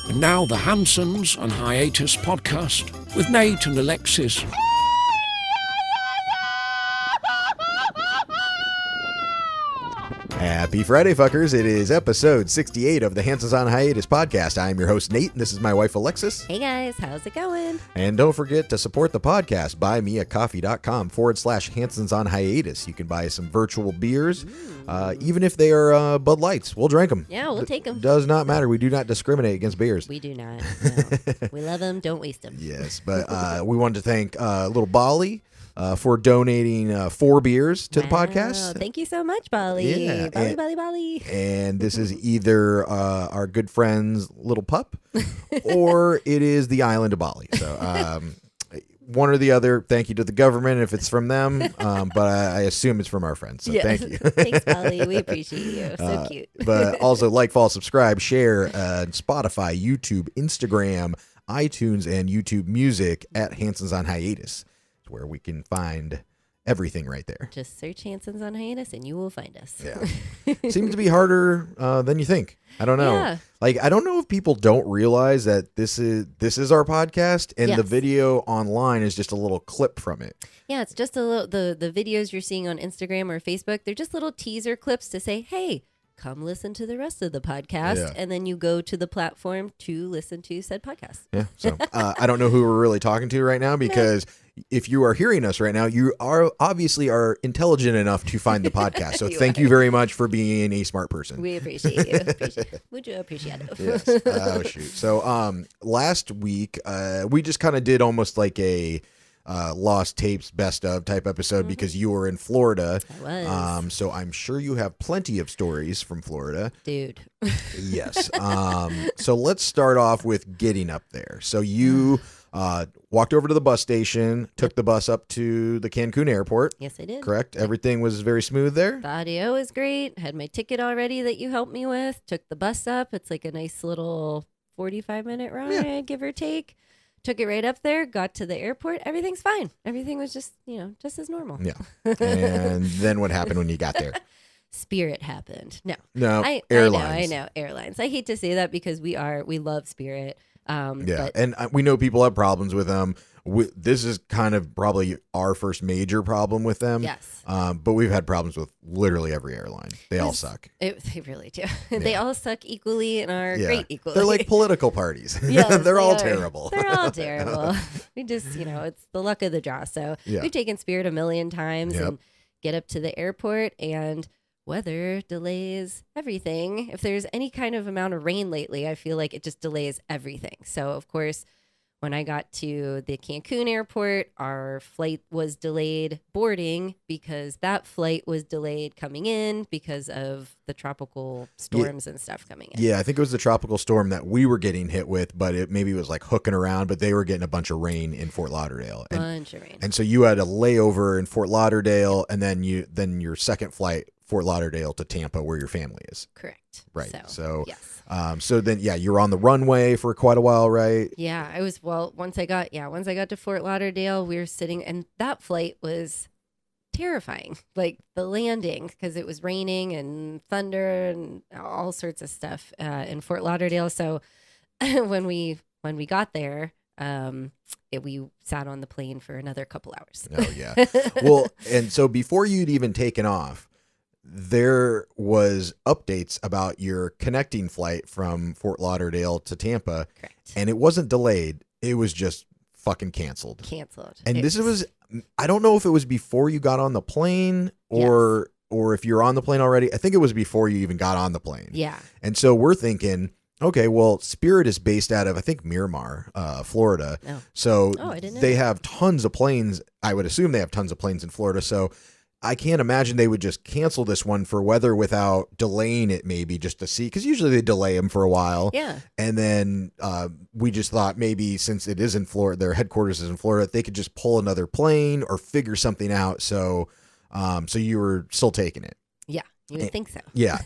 And now the Hansons and Hiatus podcast with Nate and Alexis. Happy Friday, fuckers. It is episode 68 of the Hansons on Hiatus podcast. I am your host, Nate, and this is my wife, Alexis. Hey guys, how's it going? And don't forget to support the podcast. buymeacoffee.com/Hansons on Hiatus. You can buy some virtual beers, even if they are Bud Lights. We'll drink them. Yeah, we'll take them. Does not matter. We do not discriminate against beers. We do not. No. We love them. Don't waste them. Yes, but we wanted to thank little Bali for donating 4 beers to the podcast. Thank you so much, Bali. Yeah, Bali. And this is either our good friend's little pup or it is the island of Bali. So one or the other. Thank you to the government if it's from them, but I assume it's from our friends. So thank you. Thanks, Bali. We appreciate you. So cute. But also like, follow, subscribe, share Spotify, YouTube, Instagram, iTunes, and YouTube Music at Hansons on Hiatus, where we can find everything right there. Just search Hansons on Hiatus and you will find us. Yeah. Seems to be harder than you think. I don't know. Yeah. Like, I don't know if people don't realize that this is our podcast and the Yes. video online is just a little clip from it. Yeah, it's just a little, the videos you're seeing on Instagram or Facebook, they're just little teaser clips to say, hey, come listen to the rest of the podcast. Yeah. And then you go to the platform to listen to said podcast. Yeah. So I don't know who we're really talking to right now, because if you are hearing us right now, you are obviously intelligent enough to find the podcast. So thank you very much for being a smart person. We appreciate you. Would you appreciate it? Yes. Oh, shoot. So last week, we just kind of did almost like a lost tapes best of type episode because you were in Florida. I was. So I'm sure you have plenty of stories from Florida. Dude. Yes. So let's start off with getting up there. So you walked over to the bus station, took the bus up to the Cancun airport. Yes, I did. Correct? Everything was very smooth there? The audio was great. Had my ticket already that you helped me with. Took the bus up. It's like a nice little 45-minute ride, give or take. Took it right up there, got to the airport. Everything's fine. Everything was just, just as normal. Yeah. And then what happened when you got there? Spirit happened. No, airlines. I know. Airlines. I hate to say that because we love Spirit. Yeah. But And we know people have problems with them. This is kind of probably our first major problem with them. Yes. But we've had problems with literally every airline. They all suck. They really do. They all suck equally and are great equally. They're like political parties. Yes, They're all are. terrible. They're all terrible. We just, it's the luck of the draw. So we've taken Spirit a million times and get up to the airport, and weather delays everything. If there's any kind of amount of rain lately, I feel like it just delays everything. So, of course, when I got to the Cancun airport, our flight was delayed boarding because that flight was delayed coming in because of the tropical storms and stuff coming in. Yeah, I think it was the tropical storm that we were getting hit with, but it maybe was like hooking around, but they were getting a bunch of rain in Fort Lauderdale. Bunch of rain. And so you had a layover in Fort Lauderdale, and then your second flight, Fort Lauderdale to Tampa, where your family is. Correct. Right. So yes. So then, you were on the runway for quite a while, right? Yeah, I was. Well, once I got to Fort Lauderdale, we were sitting, and that flight was terrifying. Like the landing, because it was raining and thunder and all sorts of stuff in Fort Lauderdale. So when we got there, we sat on the plane for another couple hours. Oh yeah. Well, and so before you'd even taken off, there was updates about your connecting flight from Fort Lauderdale to Tampa. Correct. And it wasn't delayed. It was just fucking canceled. And this was, I don't know if it was before you got on the plane or if you're on the plane already. I think it was before you even got on the plane. Yeah. And so we're thinking, okay, well, Spirit is based out of, I think, Miramar, Florida. Oh. So I didn't know they that. have tons of planes. I would assume they have tons of planes in Florida. So I can't imagine they would just cancel this one for weather without delaying it, maybe just to see, because usually they delay them for a while. Yeah. And then we just thought maybe since it is in Florida, their headquarters is in Florida, they could just pull another plane or figure something out. So you were still taking it. Yeah. You would think so. Yeah.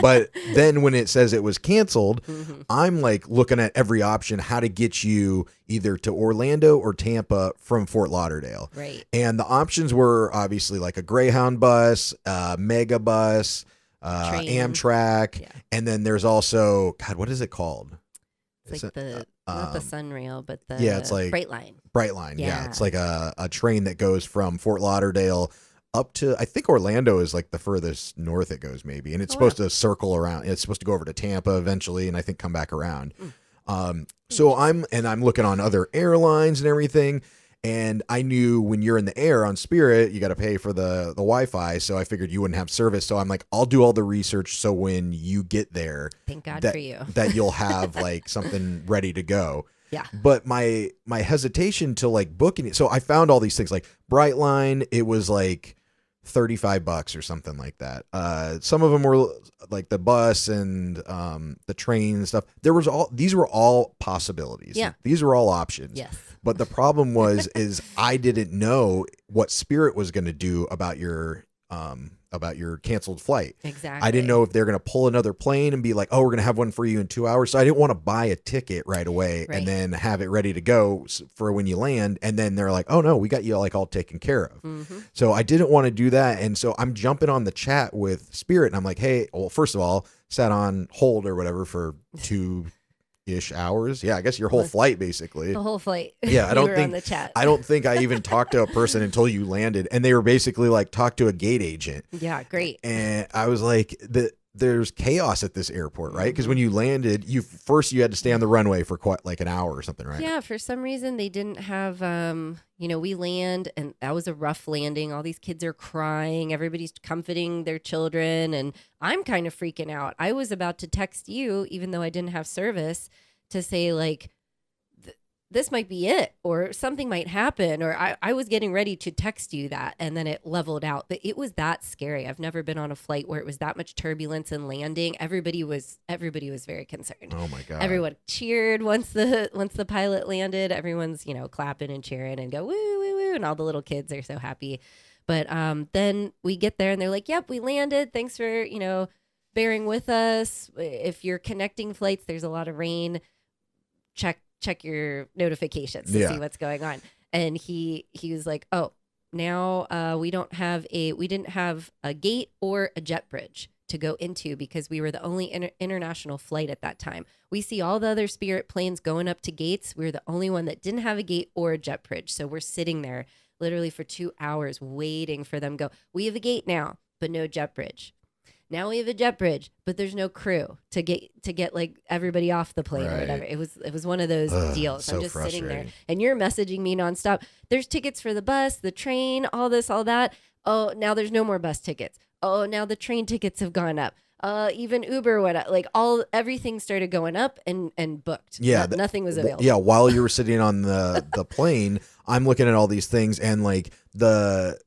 But then when it says it was canceled, I'm like looking at every option, how to get you either to Orlando or Tampa from Fort Lauderdale. Right. And the options were obviously like a Greyhound bus, Mega bus, Train. Amtrak. Yeah. And then there's also, God, what is it called? It's like not the Sunrail, but the it's like Brightline. Yeah, it's like a train that goes from Fort Lauderdale up to, I think Orlando is like the furthest north it goes, maybe, and it's supposed to circle around. It's supposed to go over to Tampa eventually, and I think come back around. So I'm looking on other airlines and everything. And I knew when you're in the air on Spirit, you got to pay for the Wi-Fi. So I figured you wouldn't have service. So I'm like, I'll do all the research. So when you get there, thank God for you, that you'll have like something ready to go. Yeah. But my hesitation to like booking it. So I found all these things like Brightline. It was like $35 or something like that. Some of them were like the bus and the train and stuff. These were all possibilities. Yeah. These were all options. Yes. But the problem is I didn't know what Spirit was going to do about your canceled flight. Exactly. I didn't know if they're going to pull another plane and be like, oh, we're going to have one for you in 2 hours. So I didn't want to buy a ticket right away and then have it ready to go for when you land. And then they're like, oh no, we got you like all taken care of. Mm-hmm. So I didn't want to do that. And so I'm jumping on the chat with Spirit and I'm like, hey, well, first of all, sat on hold or whatever for 2-ish hours. Yeah, I guess your whole flight basically. The whole flight. Yeah, I don't think on the chat. I don't think I even talked to a person until you landed, and they were basically like, talk to a gate agent. Yeah, great. And I was like, there's chaos at this airport, right? Because when you landed, you had to stay on the runway for quite like an hour or something, right? Yeah, for some reason they didn't have we land and that was a rough landing. All these kids are crying, everybody's comforting their children, and I'm kind of freaking out. I was about to text you, even though I didn't have service, to say like this might be it, or something might happen, or I was getting ready to text you that, and then it leveled out. But it was that scary. I've never been on a flight where it was that much turbulence and landing. Everybody was very concerned. Oh my God. Everyone cheered once the pilot landed. Everyone's, clapping and cheering and go woo woo woo, and all the little kids are so happy. But then we get there and they're like, yep, we landed. Thanks for, bearing with us. If you're connecting flights, there's a lot of rain. Check your notifications to see what's going on. And he was like, oh, now we didn't have a gate or a jet bridge to go into because we were the only international flight at that time. We see all the other Spirit planes going up to gates. We were the only one that didn't have a gate or a jet bridge. So we're sitting there literally for 2 hours waiting for them to go, we have a gate now, but no jet bridge. Now we have a jet bridge, but there's no crew to get like everybody off the plane or whatever. It was one of those deals. So I'm just sitting there and you're messaging me nonstop. There's tickets for the bus, the train, all this, all that. Oh, now there's no more bus tickets. Oh, now the train tickets have gone up. Even Uber went up. Like everything started going up and booked. Yeah, nothing was available. Yeah, while you were sitting on the plane, I'm looking at all these things, and like the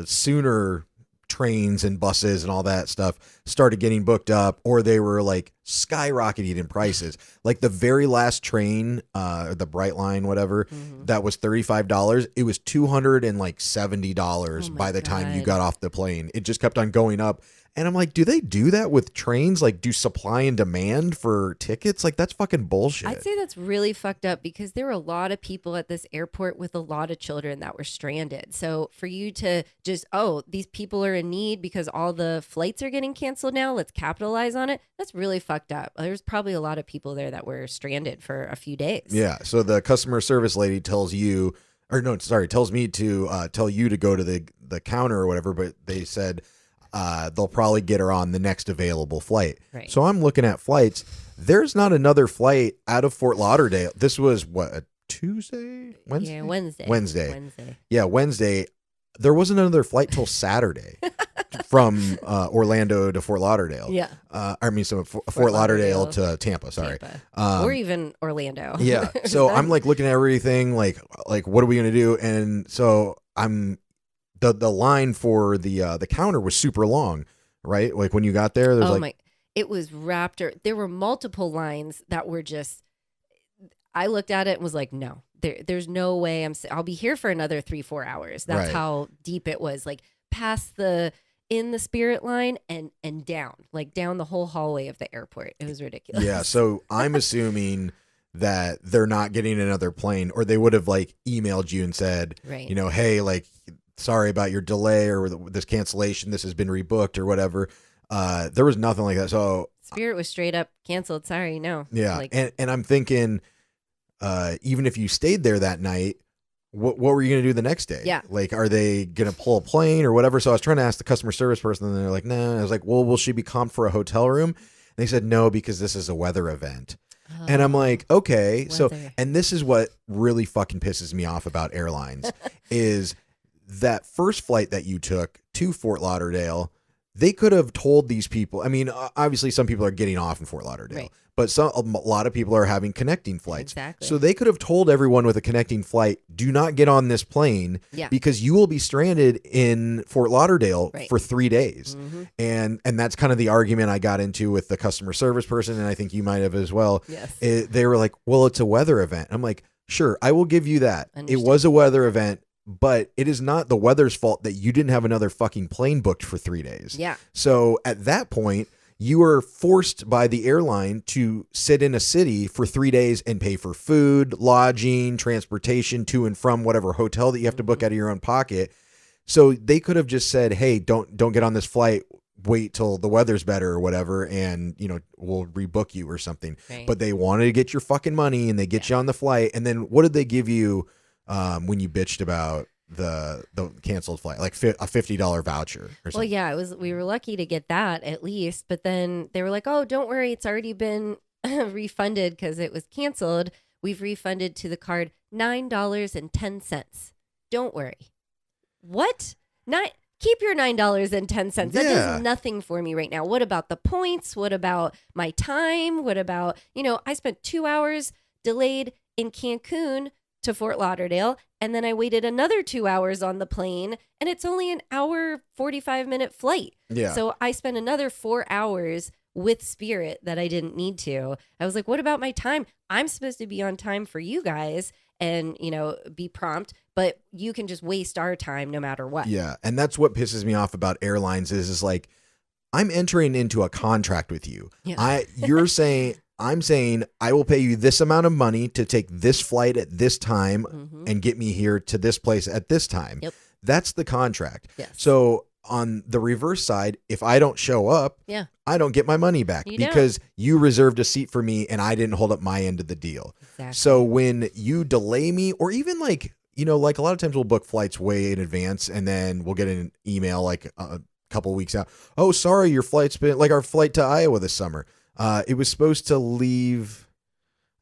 sooner trains and buses and all that stuff started getting booked up, or they were like skyrocketing in prices. Like the very last train, the Brightline, whatever, that was $35. It was $270 by the time you got off the plane. It just kept on going up. And I'm like, do they do that with trains? Like, do supply and demand for tickets? Like, that's fucking bullshit. I'd say that's really fucked up because there were a lot of people at this airport with a lot of children that were stranded. So for you to just, these people are in need because all the flights are getting canceled now, let's capitalize on it. That's really fucked up. There's probably a lot of people there that were stranded for a few days. Yeah. So the customer service lady tells me to tell you to go to the counter or whatever, but they said, they'll probably get her on the next available flight. Right. So I'm looking at flights. There's not another flight out of Fort Lauderdale. This was a Tuesday? Wednesday? Yeah, Wednesday. Yeah, Wednesday. There wasn't another flight till Saturday from Orlando to Fort Lauderdale. Yeah. Fort Lauderdale to Tampa, sorry. Tampa. Or even Orlando. Yeah. So I'm like looking at everything like what are we going to do? And so I'm the line for the counter was super long, right? Like when you got there, it was wrapped. There were multiple lines that were just. I looked at it and was like, no, there's no way I'll be here for another 3-4 hours. That's how deep it was. Like past in the Spirit line and down the whole hallway of the airport. It was ridiculous. Yeah. So I'm assuming that they're not getting another plane, or they would have like emailed you and said, right. Hey, like, sorry about your delay or this cancellation. This has been rebooked or whatever. There was nothing like that. So Spirit was straight up canceled. Sorry, no. yeah. Like, And I'm thinking, even if you stayed there that night, what were you going to do the next day? Yeah. Like, are they going to pull a plane or whatever? So I was trying to ask the customer service person, and they're like, nah. I was like, well, will she be comped for a hotel room? And they said, no, because this is a weather event. And I'm like, okay. So, and this is what really fucking pisses me off about airlines is that first flight that you took to Fort Lauderdale. They could have told these people. I mean, obviously, some people are getting off in Fort Lauderdale, right. but a lot of people are having connecting flights. Exactly. So they could have told everyone with a connecting flight, do not get on this plane because you will be stranded in Fort Lauderdale for 3 days. Mm-hmm. And that's kind of the argument I got into with the customer service person, and I think you might have as well. Yes. They were like, well, it's a weather event. I'm like, sure, I will give you that. It was a weather event. But it is not the weather's fault that you didn't have another fucking plane booked for 3 days. Yeah. So at that point, you are forced by the airline to sit in a city for 3 days and pay for food, lodging, transportation to and from whatever hotel that you have to book out of your own pocket. So they could have just said, hey, don't get on this flight. Wait till the weather's better or whatever, and we'll rebook you or something. Right. But they wanted to get your fucking money, and they get you on the flight. And then what did they give you? When you bitched about the canceled flight, like a $50 voucher or something. Well, yeah, we were lucky to get that at least, but then they were like, oh, don't worry, it's already been refunded because it was canceled. We've refunded to the card $9.10. Don't worry. What? Keep your $9.10. That does nothing for me right now. What about the points? What about my time? What about, I spent 2 hours delayed in Cancun to Fort Lauderdale, and then I waited another 2 hours on the plane, and it's only an hour 45-minute flight. Yeah. So I spent another 4 hours with Spirit that I didn't need to. I was like, what about my time? I'm supposed to be on time for you guys and, be prompt, but you can just waste our time no matter what. Yeah. And that's what pisses me off about airlines is like, I'm entering into a contract with you. Yeah. I'm saying I will pay you this amount of money to take this flight at this time and get me here to this place at this time. Yep. That's the contract. Yes. So on the reverse side, if I don't show up, I don't get my money back because you reserved a seat for me and I didn't hold up my end of the deal. Exactly. So when you delay me, or even like a lot of times we'll book flights way in advance and then we'll get an email like a couple weeks out. Oh, sorry, your flight's been like our flight to Iowa this summer. It was supposed to leave,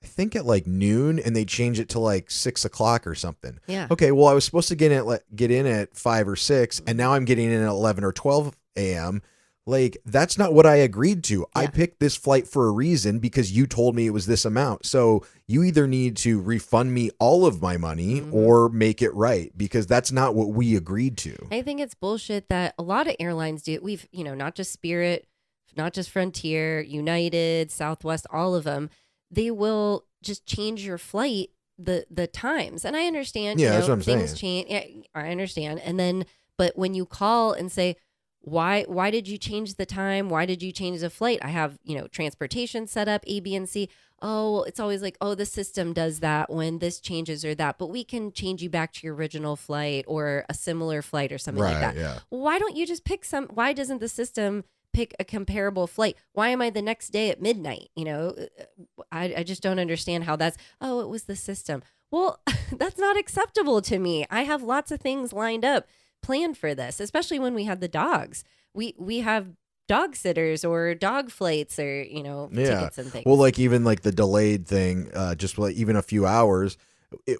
I think at like noon, and they changed it to like 6 o'clock or something. Yeah. Okay. Well, I was supposed to get in at 5 or 6, and now I'm getting in at 11 or 12 a.m. Like, that's not what I agreed to. Yeah. I picked this flight for a reason because you told me it was this amount. So you either need to refund me all of my money or make it right, because that's not what we agreed to. I think it's bullshit that a lot of airlines do. We've, not just Spirit, not just Frontier, United, Southwest, all of them, they will just change your flight, the times. And I understand, that's what I'm things saying. change. Yeah, I understand. And then, but when you call and say, why did you change the time? Why did you change the flight? I have, transportation set up, A, B, and C. Oh, it's always like, oh, the system does that when this changes or that, but we can change you back to your original flight or a similar flight or something like that. Yeah. Why don't you just pick why doesn't the system pick a comparable flight? Why am I the next day at midnight? I just don't understand how it was the system. Well, that's not acceptable to me. I have lots of things lined up, planned for this, especially when we had the dogs. We have dog sitters or dog flights or, tickets and things. Well, like even like the delayed thing, just like even a few hours.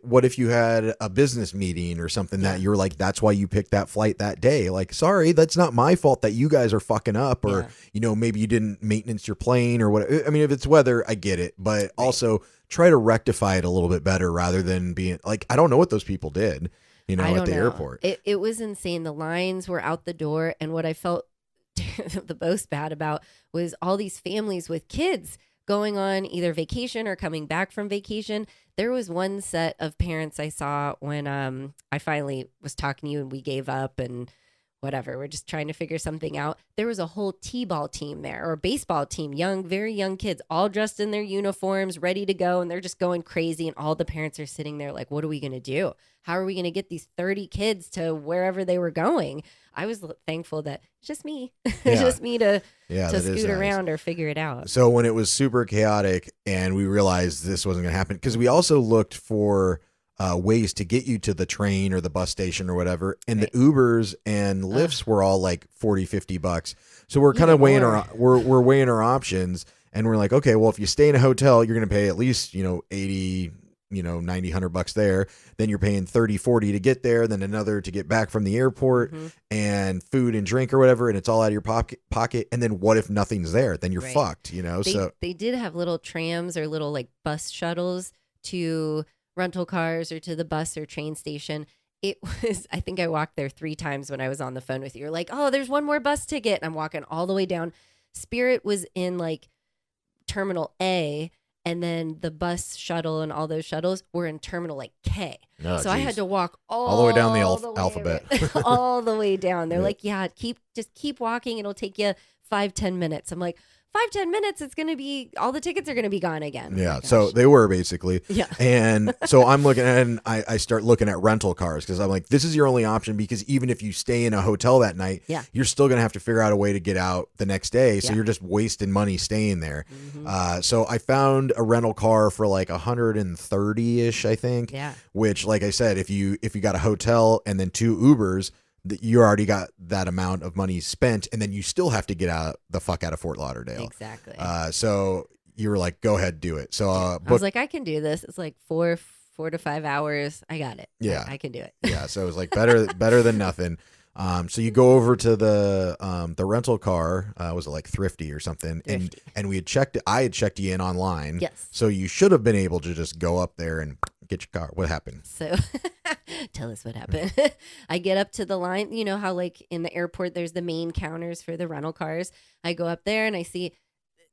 What if you had a business meeting or something that you're like, that's why you picked that flight that day? Like, sorry, that's not my fault that you guys are fucking up, or, maybe you didn't maintenance your plane or what. I mean, if it's weather, I get it, but also try to rectify it a little bit better rather than being like, I don't know what those people did, at the airport. It was insane. The lines were out the door. And what I felt the most bad about was all these families with kids going on either vacation or coming back from vacation. There was one set of parents I saw when I finally was talking to you and we gave up and whatever. We're just trying to figure something out. There was a whole t-ball team there, or a baseball team, young, very young kids, all dressed in their uniforms, ready to go. And they're just going crazy. And all the parents are sitting there like, what are we going to do? How are we going to get these 30 kids to wherever they were going? I was thankful that it's just me, just me to scoot around or figure it out. So when it was super chaotic and we realized this wasn't going to happen, because we also looked for ways to get you to the train or the bus station or whatever, and the Ubers and Lyfts were all like $40-$50. So we're kind of weighing we're weighing our options, and we're like, okay, well, if you stay in a hotel, you're going to pay at least 80, $90-$100 there. Then you're paying $30-$40 to get there, then another to get back from the airport, and food and drink or whatever, and it's all out of your pocket. And then what if nothing's there? Then you're fucked. So they did have little trams or little like bus shuttles to rental cars or to the bus or train station. It was, I think I walked there 3 times when I was on the phone with you. You're like, oh, there's one more bus ticket. And I'm walking all the way down. Spirit was in like Terminal A, and then the bus shuttle and all those shuttles were in Terminal like K. Oh, so geez. I had to walk all the way down the alphabet. All the way down. They're like, yeah, just keep walking. It'll take you 5-10 minutes. I'm like, 5-10 minutes, it's going to be, all the tickets are going to be gone again. Yeah, so they were basically. Yeah. And so I'm looking at, and I start looking at rental cars, because I'm like, this is your only option, because even if you stay in a hotel that night, you're still going to have to figure out a way to get out the next day. So you're just wasting money staying there. So I found a rental car for like 130-ish, I think. Yeah. Which, like I said, if you got a hotel and then 2 Ubers, you already got that amount of money spent, and then you still have to get the fuck out of Fort Lauderdale. Exactly. So you were like, go ahead, do it. So I was like, I can do this. It's like 4 to 5 hours. I got it. Yeah, I can do it. Yeah. So it was like better than nothing. So you go over to the rental car. Was it like Thrifty or something? Thrifty. And we had checked. I had checked you in online. Yes. So you should have been able to just go up there and get your car. What happened? So tell us what happened. I get up to the line. You know how like in the airport there's the main counters for the rental cars. I go up there and I see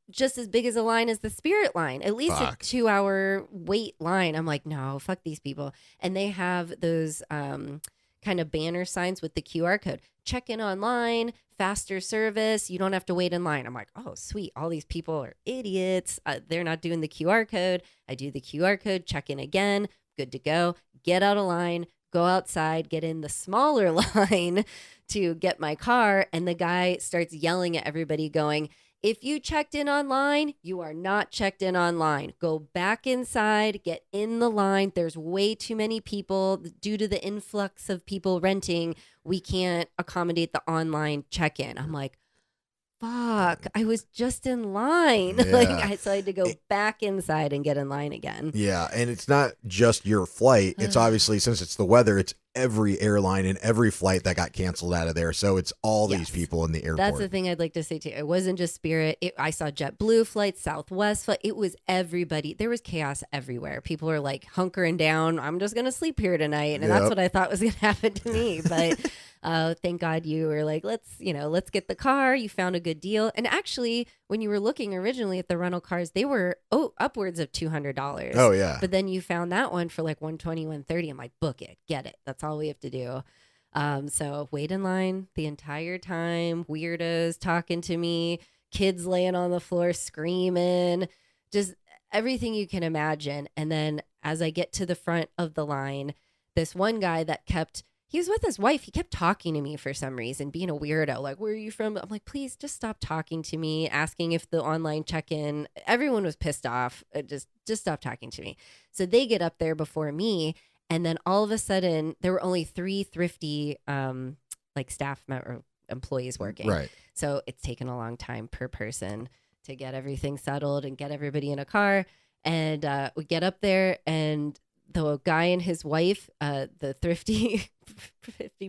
just as big as a line as the Spirit line, at least a 2-hour wait line. I'm like, no, fuck these people. And they have those kind of banner signs with the QR code. Check in online, faster service. You don't have to wait in line. I'm like, oh, sweet. All these people are idiots. They're not doing the QR code. I do the QR code, check in again, good to go. Get out of line, go outside, get in the smaller line to get my car. And the guy starts yelling at everybody going, if you checked in online, you are not checked in online. Go back inside, get in the line. There's way too many people. Due to the influx of people renting, we can't accommodate the online check-in. I'm like, fuck, I was just in line. Yeah. So I had to go back inside and get in line again. Yeah, and it's not just your flight. It's obviously, since it's the weather, it's every airline and every flight that got canceled out of there. So it's all these people in the airport. That's the thing I'd like to say too. It wasn't just Spirit. I saw JetBlue flights, Southwest flight. It was everybody. There was chaos everywhere. People were like hunkering down. I'm just going to sleep here tonight. And that's what I thought was going to happen to me. But thank God you were like, let's get the car. You found a good deal. And actually, when you were looking originally at the rental cars, they were upwards of $200. Oh, yeah. But then you found that one for like $120, $130. I'm like, book it, get it. That's all we have to do. So wait in line the entire time. Weirdos talking to me, kids laying on the floor screaming, just everything you can imagine. And then as I get to the front of the line, this one guy he was with his wife. He kept talking to me for some reason, being a weirdo. Like, where are you from? I'm like, please just stop talking to me, asking if the online check-in. Everyone was pissed off. Just stop talking to me. So they get up there before me. And then all of a sudden, there were only 3 Thrifty staff or employees working. Right. So it's taken a long time per person to get everything settled and get everybody in a car. And we get up there, and the guy and his wife, the Thrifty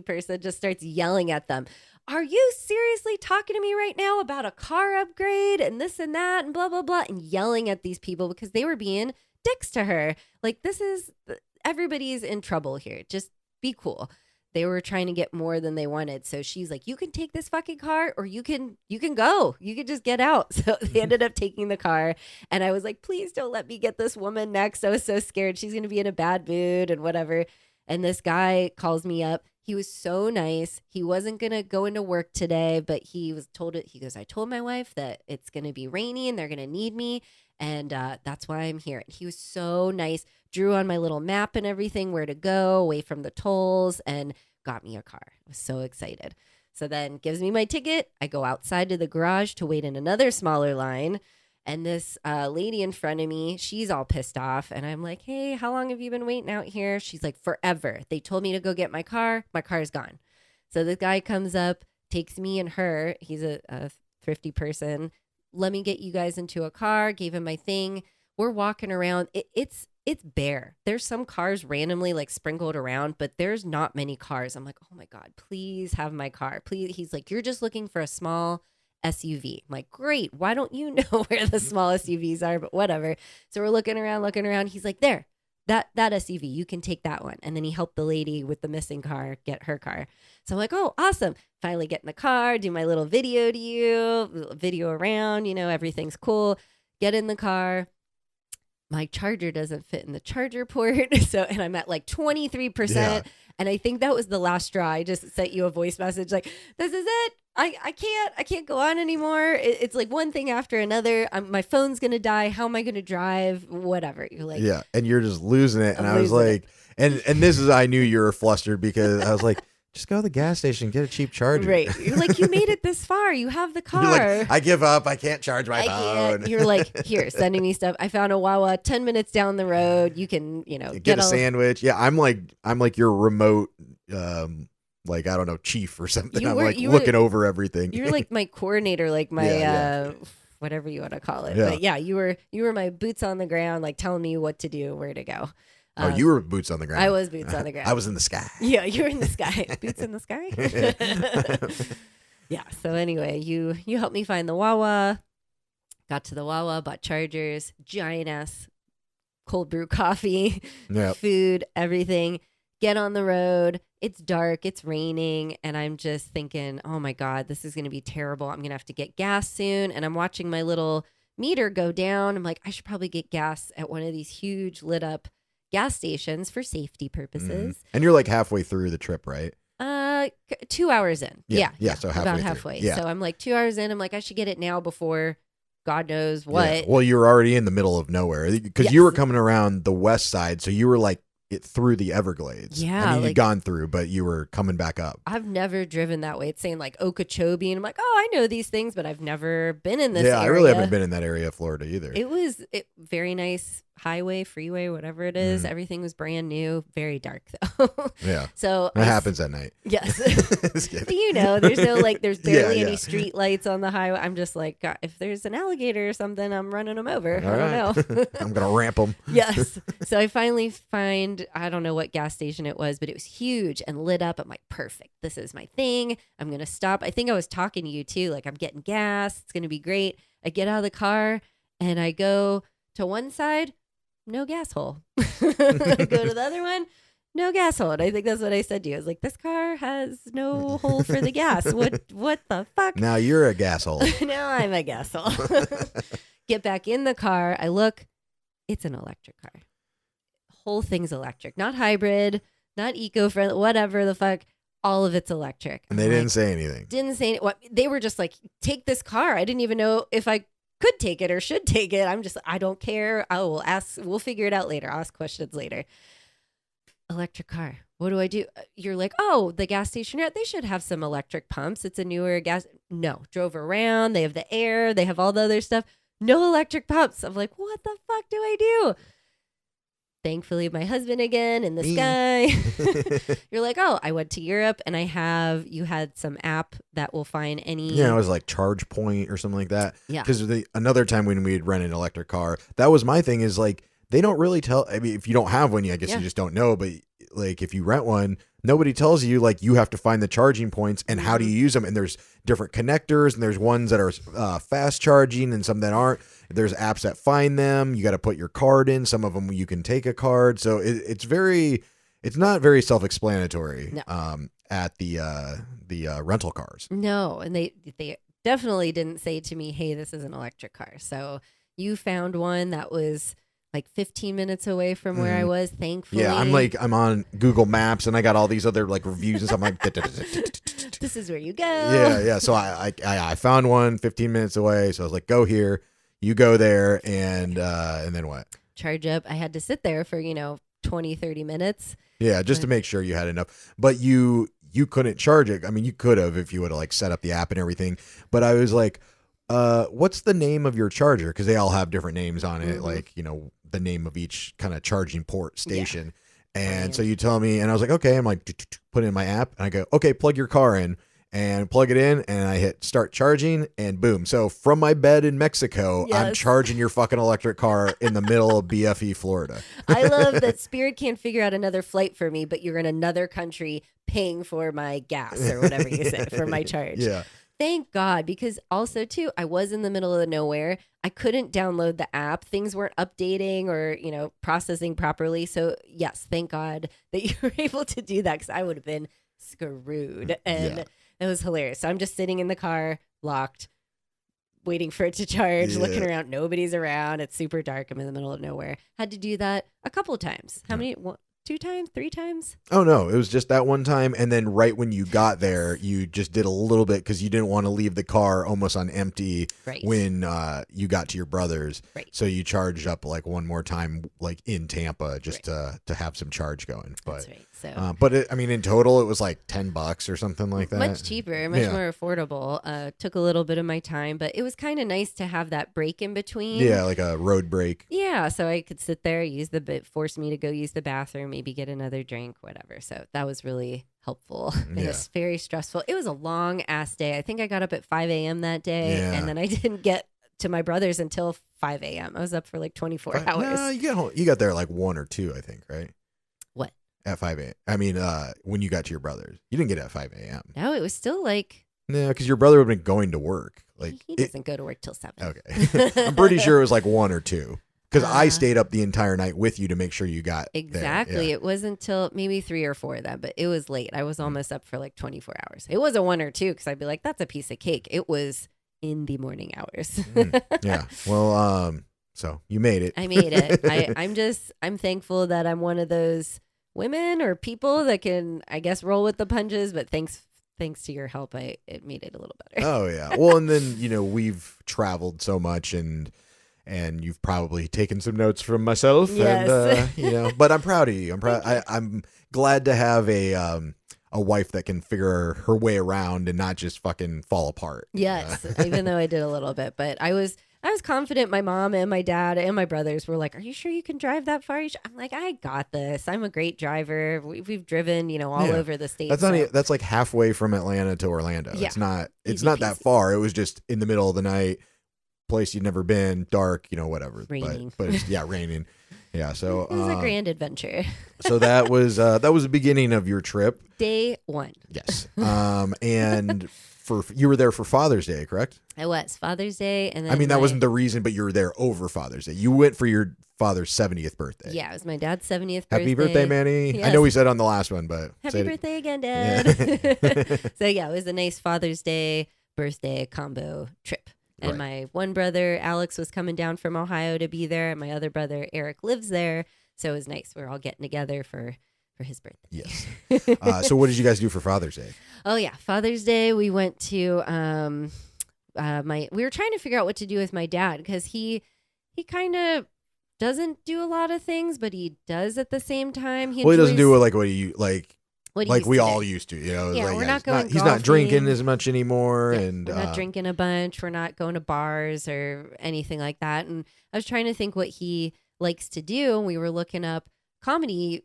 person, just starts yelling at them. Are you seriously talking to me right now about a car upgrade and this and that and blah, blah, blah, and yelling at these people because they were being dicks to her. Like, everybody's in trouble here. Just be cool. They were trying to get more than they wanted. So she's like, you can take this fucking car, or you can go. You can just get out. So they ended up taking the car. And I was like, please don't let me get this woman next. I was so scared. She's going to be in a bad mood and whatever. And this guy calls me up. He was so nice. He wasn't going to go into work today, but he goes, I told my wife that it's going to be rainy and they're going to need me. And that's why I'm here. And he was so nice, drew on my little map and everything, where to go away from the tolls, and got me a car. I was so excited. So then gives me my ticket. I go outside to the garage to wait in another smaller line. And this lady in front of me, she's all pissed off. And I'm like, hey, how long have you been waiting out here? She's like, forever. They told me to go get my car. My car is gone. So the guy comes up, takes me and her. He's a thrifty person. Let me get you guys into a car. Gave him my thing. We're walking around. It's bare. There's some cars randomly like sprinkled around, but there's not many cars. I'm like, oh my God, please have my car. Please. He's like, you're just looking for a small SUV. I'm like, great. Why don't you know where the small SUVs are? But whatever. So we're looking around. He's like, there, that SUV, you can take that one. And then he helped the lady with the missing car get her car. So I'm like, oh, awesome. Finally get in the car, do my little video to you, video around, everything's cool. Get in the car. My charger doesn't fit in the charger port. And I'm at like 23%. Yeah. And I think that was the last straw. I just sent you a voice message like, this is it. I can't go on anymore. It's like one thing after another. My phone's going to die. How am I going to drive? Whatever. You're like, yeah. And you're just losing it. And I was like, and this is, I knew you were flustered because I was like, just go to the gas station, get a cheap charger. Right. You're like, you made it this far. You have the car. You're like, I give up. I can't charge my phone. You're like, here, sending me stuff. I found a Wawa 10 minutes down the road. You can, get a sandwich. Yeah. I'm like your remote, like, I don't know, chief or something. I'm like looking over everything. You're like my coordinator, like my, whatever you want to call it. Yeah. But yeah, you were my boots on the ground, like telling me what to do, where to go. You were boots on the ground. I was boots on the ground. I was in the sky. Yeah, you were in the sky. Boots in the sky. Yeah. So anyway, you helped me find the Wawa. Got to the Wawa, bought chargers, giant ass cold brew coffee, food, everything. Get on the road. It's dark. It's raining. And I'm just thinking, oh my God, this is going to be terrible. I'm going to have to get gas soon. And I'm watching my little meter go down. I'm like, I should probably get gas at one of these huge lit up gas stations for safety purposes. And you're like halfway through the trip, right? 2 hours in. Yeah. So about halfway. Yeah. So I'm like 2 hours in. I'm like, I should get it now before God knows what. Yeah. Well, you were already in the middle of nowhere because you were coming around the west side. So you were like through the Everglades. Yeah. I mean, you'd gone through, but you were coming back up. I've never driven that way. It's saying like Okeechobee. And I'm like, oh, I know these things, but I've never been in this area. I really haven't been in that area of Florida either. It was very nice highway, freeway, whatever it is. Everything was brand new. Very dark though. Yeah. So that happens at night. Yes. There's barely any street lights on the highway. I'm just like, God, if there's an alligator or something, I'm running them over. I don't know. I'm going to ramp them. Yes. So I finally find, I don't know what gas station it was, but it was huge and lit up. I'm like, perfect. This is my thing. I'm going to stop. I think I was talking to you too. Like, I'm getting gas. It's going to be great. I get out of the car and I go to one side, no gas hole. I go to the other one, no gas hole. And I think that's what I said to you. I was like, this car has no hole for the gas. What the fuck? Now you're a gas hole. Now I'm a gas hole. Get back in the car. I look, it's an electric car. Whole thing's electric, not hybrid, not eco-friendly, whatever the fuck. All of it's electric. And they didn't say anything. They were just like, take this car. I didn't even know if I could take it or should take it. I'm just, I don't care. I will ask. We'll figure it out later. I'll ask questions later. Electric car. What do I do? You're like, oh, the gas station here, they should have some electric pumps. It's a newer gas. No, drove around. They have the air. They have all the other stuff. No electric pumps. I'm like, what the fuck do I do? Thankfully, my husband again in the sky. You're like, oh, I went to Europe and you had some app that will find any. Yeah, it was like Charge Point or something like that. Yeah. Because another time when we'd rent an electric car, that was my thing is like, they don't really tell. I mean, if you don't have one, I guess you just don't know. But like, if you rent one, nobody tells you like you have to find the charging points and how do you use them. And there's different connectors and there's ones that are fast charging and some that aren't. There's apps that find them. You got to put your card in. Some of them you can take a card. So it's not very self-explanatory. No. At the rental cars. No, and they definitely didn't say to me, "Hey, this is an electric car." So you found one that was like 15 minutes away from where I was, thankfully. Yeah, I'm on Google Maps and I got all these other like reviews and stuff. I'm like, this is where you go. Yeah. So I found one 15 minutes away. So I was like, go here, you go there, and then what? Charge up. I had to sit there for 20, 30 minutes. Yeah, just to make sure you had enough. But you couldn't charge it. I mean, you could have if you would have like set up the app and everything. But I was like, what's the name of your charger? Because they all have different names on it, like the name of each kind of charging port station. Yeah. And so you tell me, and I was like, okay. I'm like, put it in my app, and I go, okay, plug your car in. And plug it in, and I hit start charging, and boom. So from my bed in Mexico, yes. I'm charging your fucking electric car in the middle of BFE, Florida. I love that Spirit can't figure out another flight for me, but you're in another country paying for my gas or whatever you say for my charge. Yeah. Thank God, because also, too, I was in the middle of nowhere. I couldn't download the app. Things weren't updating or, processing properly. So, yes, thank God that you were able to do that, because I would have been screwed. And it was hilarious. So I'm just sitting in the car, locked, waiting for it to charge, looking around. Nobody's around. It's super dark. I'm in the middle of nowhere. Had to do that a couple of times. How many? 2 times? 3 times? Oh, no. It was just that one time. And then right when you got there, you just did a little bit because you didn't want to leave the car almost on empty when you got to your brother's. Right. So you charged up like one more time, like in Tampa, just to have some charge going. But, that's right. So, but in total, it was like $10 or something like that. Much cheaper, much more affordable. Took a little bit of my time, but it was kind of nice to have that break in between. Yeah, like a road break. Yeah, so I could sit there, force me to go use the bathroom, maybe get another drink, whatever. So that was really helpful. It was very stressful. It was a long ass day. I think I got up at 5 a.m. that day, and then I didn't get to my brother's until 5 a.m. I was up for like 24 hours. No, you got there at like 1 or 2, I think, right? What? At 5 a.m. I mean, when you got to your brother's, you didn't get at 5 a.m. No, it was still like. No, because your brother would have been going to work. Like he doesn't go to work till 7. Okay, I'm pretty sure it was like 1 or 2. Because I stayed up the entire night with you to make sure you got exactly. There. Yeah. It wasn't until maybe 3 or 4 then, but it was late. I was almost up for like 24 hours. It was a 1 or 2 because I'd be like, that's a piece of cake. It was in the morning hours. Yeah. Well, so you made it. I made it. I'm thankful that I'm one of those women or people that can, I guess, roll with the punches. But thanks to your help, it made it a little better. Oh yeah. Well, and then we've traveled so much and you've probably taken some notes from myself. Yes. And but I'm proud of you. I'm glad to have a wife that can figure her way around and not just fucking fall apart. Yes, even though I did a little bit, but I was confident. My mom and my dad and my brothers were like, "Are you sure you can drive that far?" I'm like, "I got this. I'm a great driver. We've driven, all over the state." That's like halfway from Atlanta to Orlando. Yeah. It's not that far. It was just in the middle of the night. Place you'd never been, dark, whatever. Raining. But it's, raining. Yeah, so it was a grand adventure. So that was the beginning of your trip. Day 1. Yes. And you were there for Father's Day, correct? I was Father's Day, and then that wasn't the reason, but you were there over Father's Day. You went for your father's 70th birthday. Yeah, it was my dad's 70th birthday. Happy birthday, Manny. Yes. I know we said on the last one, but happy birthday again, Dad. Yeah. So yeah, it was a nice Father's Day birthday combo trip. And my one brother, Alex, was coming down from Ohio to be there. And my other brother, Eric, lives there. So it was nice. We're all getting together for his birthday. Yes. So what did you guys do for Father's Day? Oh, yeah. Father's Day, we went to we were trying to figure out what to do with my dad because he kind of doesn't do a lot of things, but he does at the same time. He doesn't do like what you like. Like we all used to, Yeah, we're not going. He's not drinking as much anymore, and we're not drinking a bunch. We're not going to bars or anything like that. And I was trying to think what he likes to do, and we were looking up comedy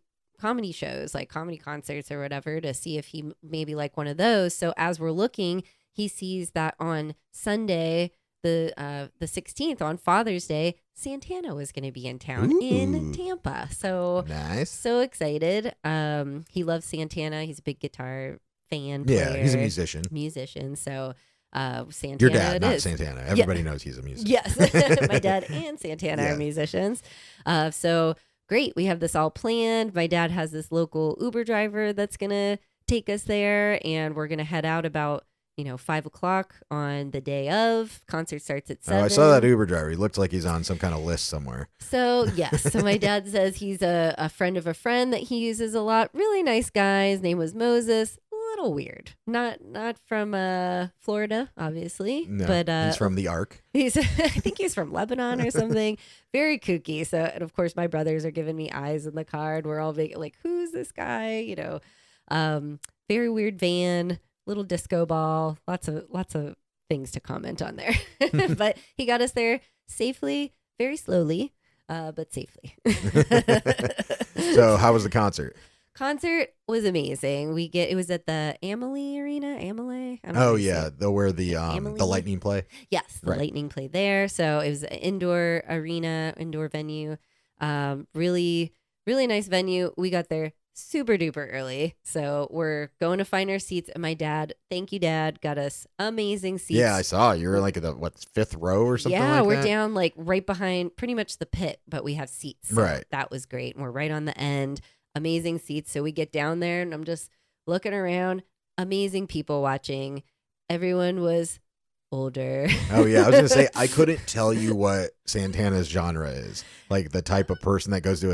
shows, like comedy concerts or whatever, to see if he maybe like one of those. So as we're looking, he sees that on Sunday, the 16th, on Father's Day, Santana was going to be in town in Tampa. So nice. So excited. He loves Santana. He's a big guitar fan. Player, he's a musician. So Santana. Your dad, not Santana. Everybody knows he's a musician. Yes. My dad and Santana are musicians. So great. We have this all planned. My dad has this local Uber driver that's going to take us there, and we're going to head out about 5:00 on the day of. Concert starts at 7. Oh, I saw that Uber driver. He looked like he's on some kind of list somewhere. So, yes. So my dad says he's a friend of a friend that he uses a lot. Really nice guy. His name was Moses. A little weird. Not from Florida, obviously. No, but he's from the Ark. I think he's from Lebanon or something. Very kooky. So, and of course, my brothers are giving me eyes in the car. And we're all like, who's this guy? Very weird van. Little disco ball, lots of things to comment on there. But he got us there safely, very slowly, but safely. So how was the concert? Concert was amazing. It was at the Amalie Arena. Amalie? I don't know Oh how you say yeah, it. where the Amalie? Lightning play. Yes, the Right. Lightning played there. So it was an indoor arena, indoor venue. Really, really nice venue. We got there super duper early. So we're going to find our seats. And my dad, thank you, Dad, got us amazing seats. Yeah, I saw you were like in the 5th row or something. Yeah, like we're that? down like right behind pretty much the pit, but we have seats. So Right. that was great. And we're right on the end. Amazing seats. So we get down there and I'm just looking around. Amazing people watching. Everyone was older. Oh yeah, I was gonna say I couldn't tell you what Santana's genre is. Like the type of person that goes to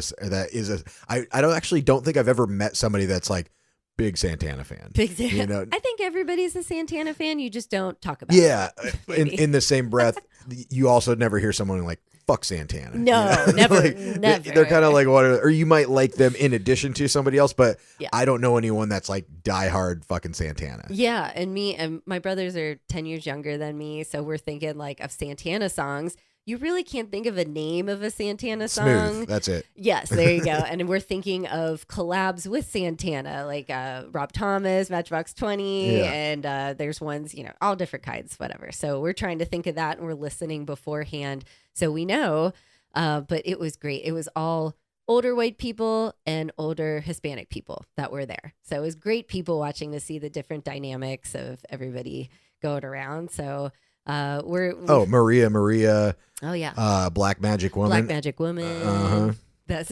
I don't think I've ever met somebody that's like big Santana fan. Big Santana. You know? I think everybody's a Santana fan. You just don't talk about Yeah. it. In the same breath, you also never hear someone like fuck Santana. No, you know? never, Like, never. They're kind of like or you might like them in addition to somebody else, but Yeah. I don't know anyone that's like diehard fucking Santana. Yeah, and me and my brothers are 10 years younger than me, so we're thinking like of Santana songs. You really can't think of a name of a Santana song. Smooth. That's it. Yes, there you go. And we're thinking of collabs with Santana, like Rob Thomas, Matchbox 20, Yeah. and there's ones, all different kinds, whatever. So we're trying to think of that, and we're listening beforehand so we know. But it was great. It was all older white people and older Hispanic people that were there. So it was great people watching to see the different dynamics of everybody going around. So Maria. Oh yeah. Black Magic Woman. Black Magic Woman. Uh-huh. That's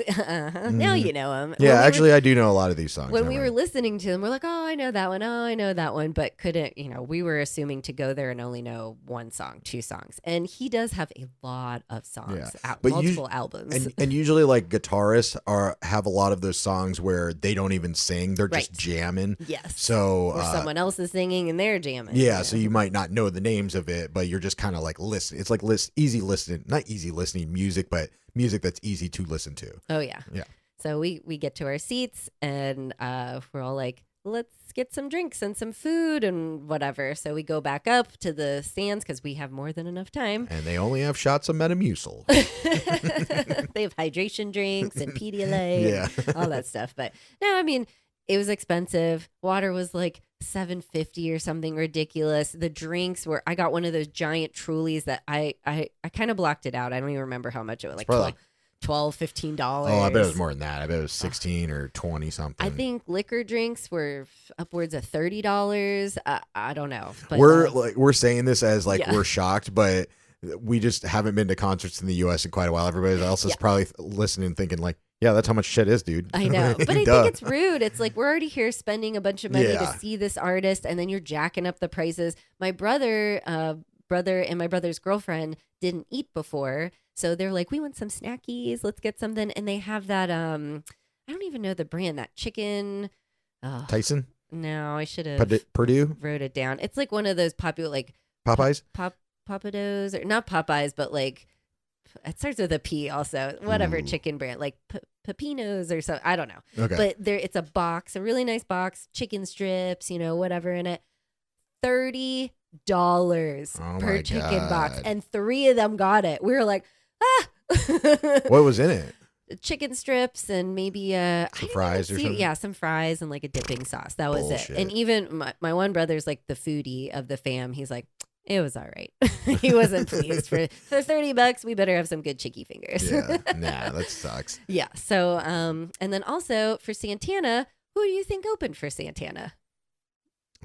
Now you know them. Yeah, actually, I do know a lot of these songs. When we were listening to them, we're like, oh, I know that one. Oh, I know that one. But couldn't, we were assuming to go there and only know one song, 2 songs. And he does have a lot of songs, multiple albums. And usually, like, guitarists have a lot of those songs where they don't even sing. They're just jamming. Yes. So or someone else is singing and they're jamming. Yeah, so you might not know the names of it, but you're just kind of like listening. It's like easy listening, not easy listening music, but music that's easy to listen to. Oh, yeah. Yeah. So we get to our seats and we're all like, let's get some drinks and some food and whatever. So we go back up to the stands because we have more than enough time. And they only have shots of Metamucil. They have hydration drinks and Pedialyte and all that stuff. But no, I mean, it was expensive. Water was like $7.50 or something ridiculous. The drinks were, I got one of those giant Trulies that I kind of blocked it out. I don't even remember how much it was, like $12, $15. Oh, I bet it was more than that. I bet it was 16 or 20 something. I think liquor drinks were upwards of $30. I don't know. But we're saying this as we're shocked, but we just haven't been to concerts in the U.S. in quite a while. Everybody else is probably listening, thinking like, yeah, that's how much shit is, dude. I know. But I think it's rude. It's like we're already here spending a bunch of money to see this artist, and then you're jacking up the prices. My brother and my brother's girlfriend didn't eat before. So they're like, we want some snackies. Let's get something. And they have that, I don't even know the brand, that chicken. Tyson? No, I should have Purdue? wrote it down. It's like one of those popular, like Popeyes? Papados, or not Popeyes, but like, it starts with a P also. Whatever chicken brand, like Pepinos or something. I don't know. Okay. But it's a box, a really nice box, chicken strips, whatever in it. $30 per chicken box. And 3 of them got it. We were like, ah. What was in it? Chicken strips and maybe some fries or something? Yeah, some fries and like a dipping sauce. That was Bullshit. it. And even my one brother's like the foodie of the fam. He's like, it was all right. He wasn't pleased. For $30, we better have some good chicky fingers. Yeah, nah, that sucks. Yeah. So, and then also for Santana, who do you think opened for Santana?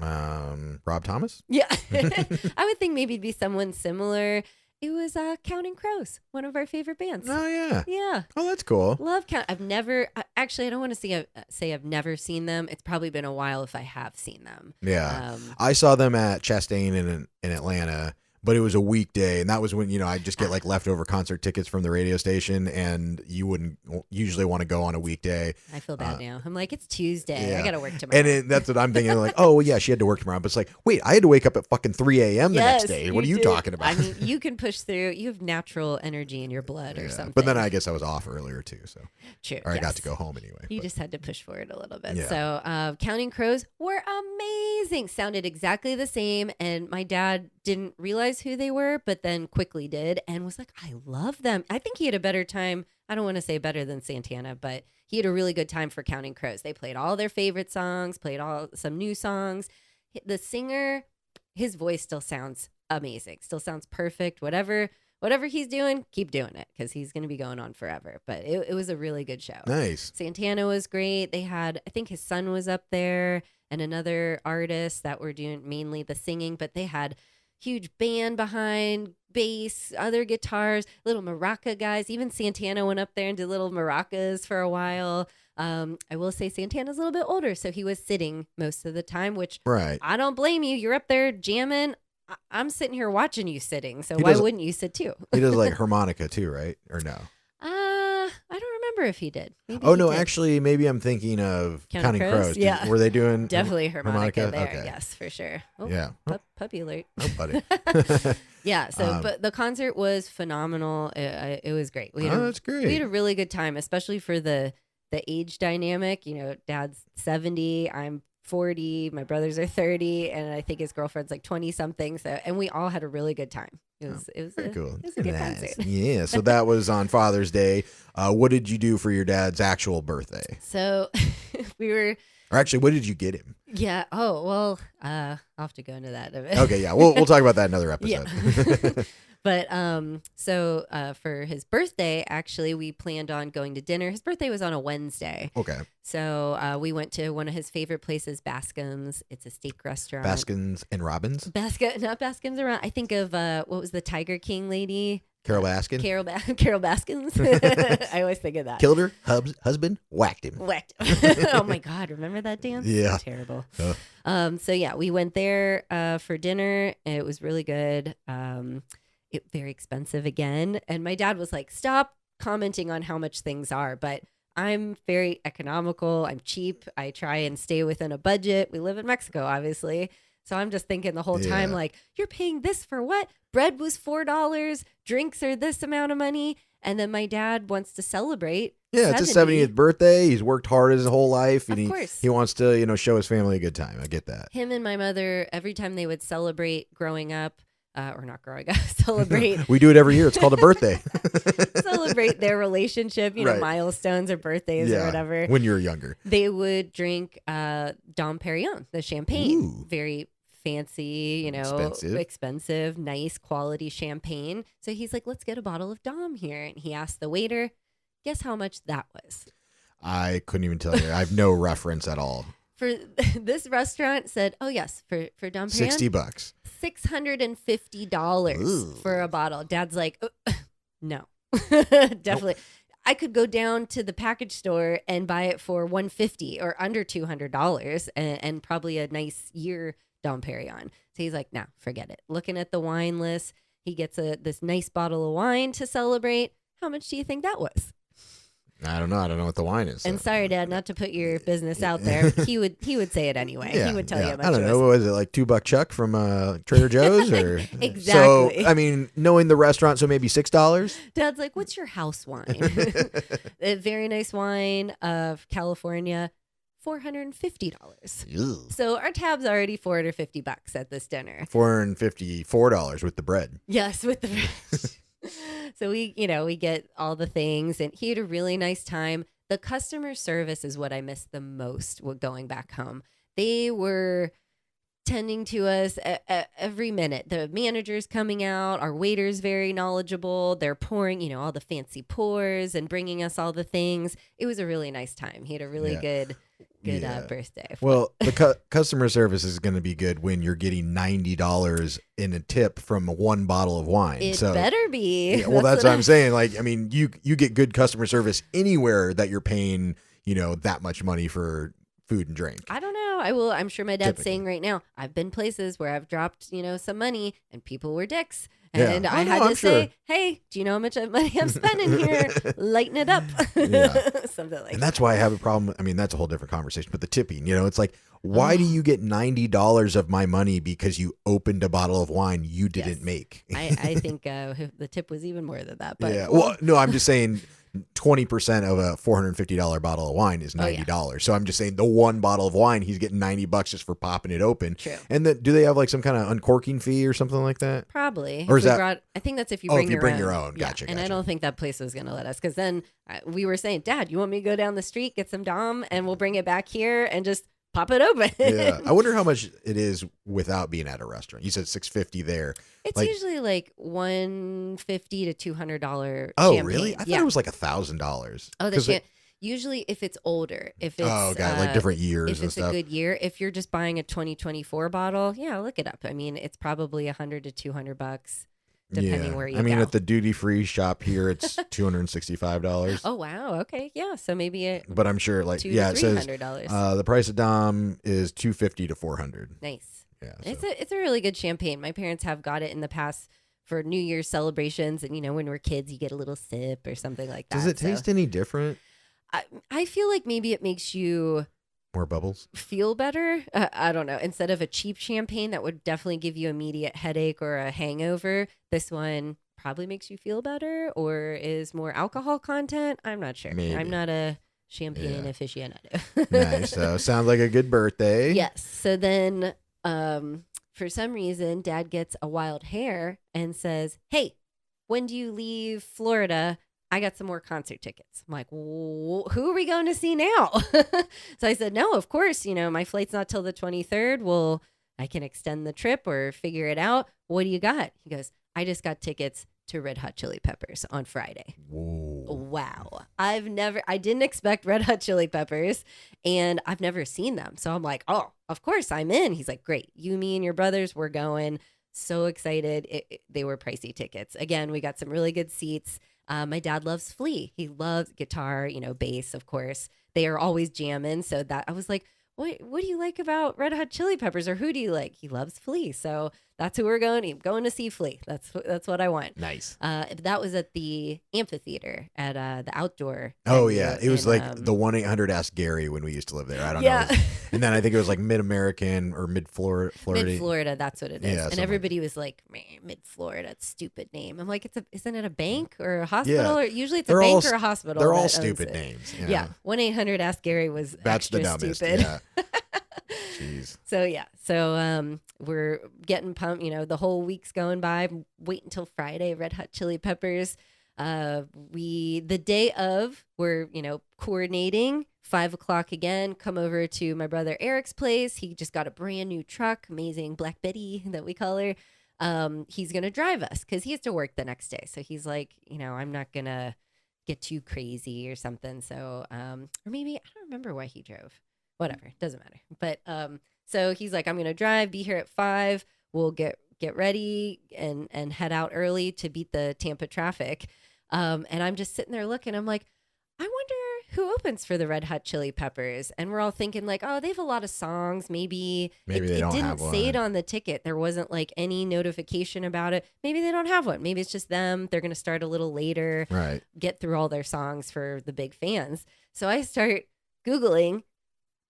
Rob Thomas? Yeah. I would think maybe it'd be someone similar. It was Counting Crows, one of our favorite bands. Oh, yeah. Yeah. Oh, that's cool. Love Count. I actually, I don't want to say I've never seen them. It's probably been a while if I have seen them. Yeah. I saw them at Chastain in Atlanta, but it was a weekday, and that was when, I'd just get like leftover concert tickets from the radio station, and you wouldn't usually want to go on a weekday. I feel bad now. I'm like, it's Tuesday. I got to work tomorrow. And that's what I'm thinking. Like, oh, well, yeah, she had to work tomorrow. But it's like, wait, I had to wake up at fucking 3 a.m. the next day. What are you talking about? I mean, you can push through. You have natural energy in your blood or something. But then I guess I was off earlier too. So true. Or I got to go home anyway. You just had to push forward a little bit. Yeah. So Counting Crows were amazing. Sounded exactly the same. And my dad didn't realize who they were, but then quickly did and was like, I love them. I think he had a better time. I don't want to say better than Santana, but he had a really good time for Counting Crows. They played all their favorite songs, played some new songs. The singer, his voice still sounds amazing, still sounds perfect. Whatever he's doing, keep doing it, because he's going to be going on forever. But it was a really good show. Nice. Santana was great. They had, I think his son was up there and another artist that were doing mainly the singing, but they had huge band behind, bass, other guitars, little maraca guys. Even Santana went up there and did little maracas for a while. I will say Santana's a little bit older, so he was sitting most of the time, which I don't blame you. You're up there jamming. I'm sitting here watching you sitting, so why wouldn't you sit too? He does like harmonica too, right? Or no? I don't remember if he did. Maybe oh, he no, did. Actually, maybe I'm thinking of Counting Crows. Yeah. Were they doing definitely harmonica there? Okay. Yes, for sure. Oh, yeah. Puppy alert. Oh, buddy. Yeah. So, but the concert was phenomenal. It was great. That's great. We had a really good time, especially for the age dynamic. Dad's 70, I'm 40, my brothers are 30, and I think his girlfriend's like 20 something. So, and we all had a really good time. It was very cool. It was a good concert. Yeah. So that was on Father's Day. What did you do for your dad's actual birthday? So we were. Or actually, what did you get him? Yeah. Oh, well, I'll have to go into that a bit. Okay. Yeah. We'll talk about that in another episode. Yeah. But so for his birthday, actually, we planned on going to dinner. His birthday was on a Wednesday. Okay. So we went to one of his favorite places, Bascom's. It's a steak restaurant. Baskins and Robbins? Not Bascom's around. I think of what was the Tiger King lady? Carol Baskin? Carol Baskins. I always think of that. Killed her husband, whacked him. Oh my God. Remember that dance? Yeah. Terrible. So yeah, we went there for dinner. It was really good. Very expensive again. And my dad was like, stop commenting on how much things are. But I'm very economical. I'm cheap. I try and stay within a budget. We live in Mexico, obviously. So I'm just thinking the whole time, like, you're paying this for what? Bread was $4. Drinks are this amount of money. And then my dad wants to celebrate. Yeah, 70. it's his 70th birthday. He's worked hard his whole life. And of course. He wants to, show his family a good time. I get that. Him and my mother, every time they would celebrate growing up, or not growing up, celebrate. We do it every year. It's called a birthday. Celebrate their relationship, right. Milestones or birthdays or whatever. When you were younger. They would drink Dom Perignon, the champagne. Ooh. Very fancy, expensive, nice quality champagne. So he's like, let's get a bottle of Dom here. And he asked the waiter, guess how much that was? I couldn't even tell you. I have no reference at all. For this restaurant said, oh yes, for Dom Perignon, $60. $650 for a bottle. Dad's like, no, definitely. Nope. I could go down to the package store and buy it for $150 or under $200 and probably a nice year Dom Perignon. So he's like, no, forget it. Looking at the wine list, he gets this nice bottle of wine to celebrate. How much do you think that was? I don't know. I don't know what the wine is. And sorry, Dad, not to put your business out there. He would say it anyway. Yeah, he would tell you how much. I don't know. What was it, like $2 Chuck from Trader Joe's? Or exactly. So, I mean, knowing the restaurant, so maybe $6? Dad's like, what's your house wine? A very nice wine of California, $450. Ew. So our tab's already $450 at this dinner. $454 with the bread. Yes, with the bread. So we get all the things, and he had a really nice time. The customer service is what I missed the most going back home. They were tending to us every minute. The manager's coming out, our waiter's very knowledgeable. They're pouring, all the fancy pours and bringing us all the things. It was a really nice time. He had a really good birthday. Well, the customer service is going to be good when you're getting $90 in a tip from one bottle of wine. It better be. Yeah, well, that's what I'm saying. Like, I mean, you get good customer service anywhere that you're paying, that much money for food and drink. I don't know. I'm sure my dad's Typically. saying right now, I've been places where I've dropped, some money and people were dicks. Yeah. And Oh, I no, had to I'm say, sure. hey, do you know how much money I'm spending here? Lighten it up. Yeah. Something like And that's why I have a problem. I mean, that's a whole different conversation. But the tipping, it's like, why do you get $90 of my money because you opened a bottle of wine you didn't Yes. make? I think the tip was even more than that. But Yeah. Well, no, I'm just saying 20% of a $450 bottle of wine is $90. So I'm just saying the one bottle of wine, he's getting $90 just for popping it open. True. And do they have like some kind of uncorking fee or something like that? Probably. Or If is we that- I think that's if you Oh, bring if you your bring own. your own. Yeah. Gotcha, And I gotcha. don't think that place was going to let us because then we were saying, Dad, you want me to go down the street, get some Dom, and we'll bring it back here and just pop it open. Yeah. I wonder how much it is without being at a restaurant. You said $650 there. It's usually like $150 to $200 Oh, champagne. really? I thought Yeah. it was like $1,000. Oh, the usually if it's older, if it's Oh, got like different years if and it's stuff. a good year, if you're just buying a 2024 bottle, yeah, look it up. I mean, it's probably $100 to $200 depending where you I mean, go. at the duty free shop here, it's $265. Oh wow, okay, yeah. So maybe But I'm sure, like, $200 yeah, to it says $300. the price of Dom is $250 to $400. Nice. Yeah, It's a really good champagne. My parents have got it in the past for New Year's celebrations, and when we're kids, you get a little sip or something like that. Does it taste any different? I feel like maybe it makes you More bubbles? feel better. I don't know. Instead of a cheap champagne that would definitely give you immediate headache or a hangover, this one probably makes you feel better or is more alcohol content. I'm not sure. Maybe. I'm not a champagne aficionado. Nice. Sounds like a good birthday. Yes. So then for some reason, Dad gets a wild hair and says, hey, when do you leave Florida? I got some more concert tickets. I'm like, who are we going to see now? So I said, no, of course, my flight's not till the 23rd. Well, I can extend the trip or figure it out. What do you got? He goes, I just got tickets to Red Hot Chili Peppers on Friday. Whoa. Wow. I didn't expect Red Hot Chili Peppers and I've never seen them. So I'm like, oh, of course I'm in. He's like, great. You, me, and your brothers, we're going. So excited. They were pricey tickets. Again, we got some really good seats. My dad loves Flea. He loves guitar, bass, of course. They are always jamming. So that I was like, what do you like about Red Hot Chili Peppers, or who do you like? He loves Flea. So that's who we're going to see Flea. That's what I want. Nice. That was at the amphitheater at the outdoor. Oh, venue yeah. It was in, like the 1-800 Ask Gary when we used to live there. I don't Yeah. know. And then I think it was like Mid-American or Mid-Florida. Mid-Florida, that's what it is. Yeah, and something everybody was like, man, Mid-Florida, stupid name. I'm like, isn't it a bank or a hospital? Yeah. Or usually it's They're a bank all or a hospital. They're that all owns stupid it. names. Yeah. 1-800 Ask Gary was That's the extra dumbest. stupid. Yeah. Jeez. So yeah, we're getting pumped. The whole week's going by. Wait until Friday. Red Hot Chili Peppers. The day of, we're coordinating. 5:00 again. Come over to my brother Eric's place. He just got a brand new truck, amazing Black Betty that we call her. He's gonna drive us because he has to work the next day. So he's like, I'm not gonna get too crazy or something. So or maybe I don't remember why he drove. Whatever, doesn't matter. But so he's like, I'm gonna drive, be here at 5. We'll get ready and head out early to beat the Tampa traffic. And I'm just sitting there looking. I'm like, I wonder who opens for the Red Hot Chili Peppers. And we're all thinking like, oh, they have a lot of songs. Maybe they don't didn't have one. say it on the ticket. There wasn't like any notification about it. Maybe they don't have one. Maybe it's just them. They're gonna start a little later. Right. Get through all their songs for the big fans. So I start Googling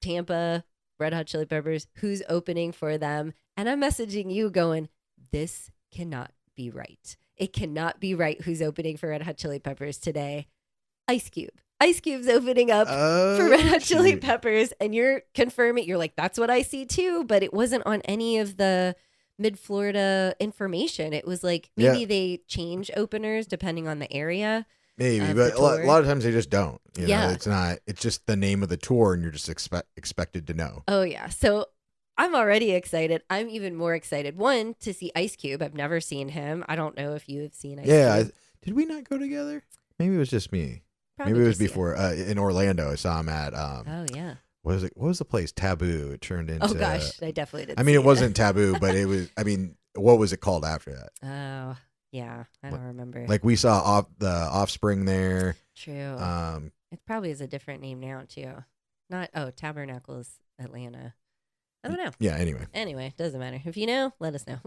Tampa, Red Hot Chili Peppers, who's opening for them. And I'm messaging you going, this cannot be right. It cannot be right who's opening for Red Hot Chili Peppers today. Ice Cube. Ice Cube's opening up for Red Hot Chili Peppers. And you're confirming, you're like, that's what I see too. But it wasn't on any of the Mid-Florida information. It was like, maybe they change openers depending on the area. Maybe, but a lot of times they just don't. Yeah. It's just the name of the tour and you're just expected to know. Oh, yeah. So I'm already excited. I'm even more excited. One, to see Ice Cube. I've never seen him. I don't know if you have seen Ice Cube. Did we not go together? Maybe it was just me. Probably Maybe it was just you. before in Orlando. I saw him at Oh, yeah. what was the place? Taboo. It turned into Oh, gosh. I definitely did. I mean, it wasn't Taboo, but it was, what was it called after that? Oh, yeah. I don't remember. Like we saw the Offspring there. True. It probably is a different name now too. Tabernacle is Atlanta. I don't know. Yeah. Anyway, doesn't matter. If you know, let us know,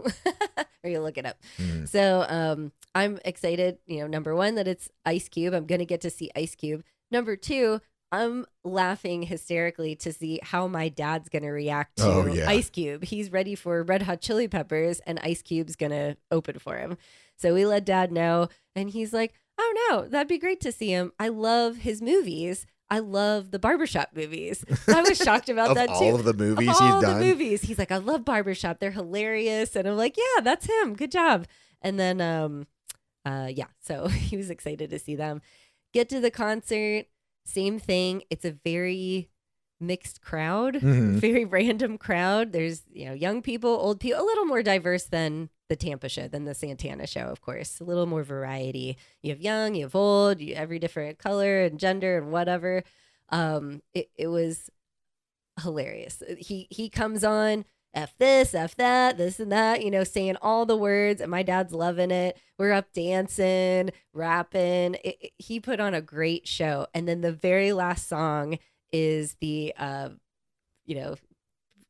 or you look it up. Mm. So I'm excited. Number one, that it's Ice Cube. I'm gonna get to see Ice Cube. Number two, I'm laughing hysterically to see how my dad's gonna react to Ice Cube. He's ready for Red Hot Chili Peppers, and Ice Cube's gonna open for him. So we let Dad know, and he's like, "Oh no, that'd be great to see him. I love his movies. I love the barbershop movies." I was shocked about that too. All of the movies he's done. He's like, "I love barbershop. They're hilarious." And I'm like, "Yeah, that's him. Good job." And then, so he was excited to see them. Get to the concert, same thing. It's a very mixed crowd, very random crowd. There's, young people, old people, a little more diverse than the Tampa show, than the Santana show, of course. A little more variety. You have young, you have old, every different color and gender and whatever. It was hilarious. He comes on, F this, F that, this and that, saying all the words, and my dad's loving it. We're up dancing, rapping. He put on a great show. And then the very last song is the,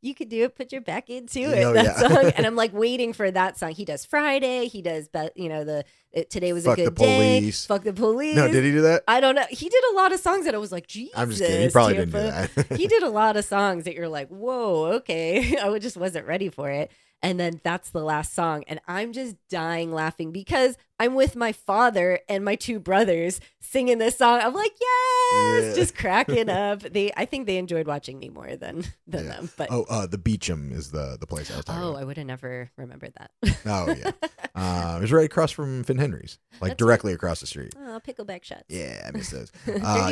you could do it, put your back into it, song. And I'm like waiting for that song. He does Friday. He does, Today Was a Good Day. Fuck the Police. No, did he do that? I don't know. He did a lot of songs that I was like, Jesus. I'm just kidding. He probably didn't do that. He did a lot of songs that you're like, whoa, okay. I just wasn't ready for it. And then that's the last song. And I'm just dying laughing because I'm with my father and my two brothers singing this song. I'm like, yes, just cracking up. I think they enjoyed watching me more than them. But the Beecham is the place I was talking about. I would have never remembered that. Oh, yeah. It was right across from Finn Henry's, like directly across the street. Oh, pickleback shots. Yeah, I miss those.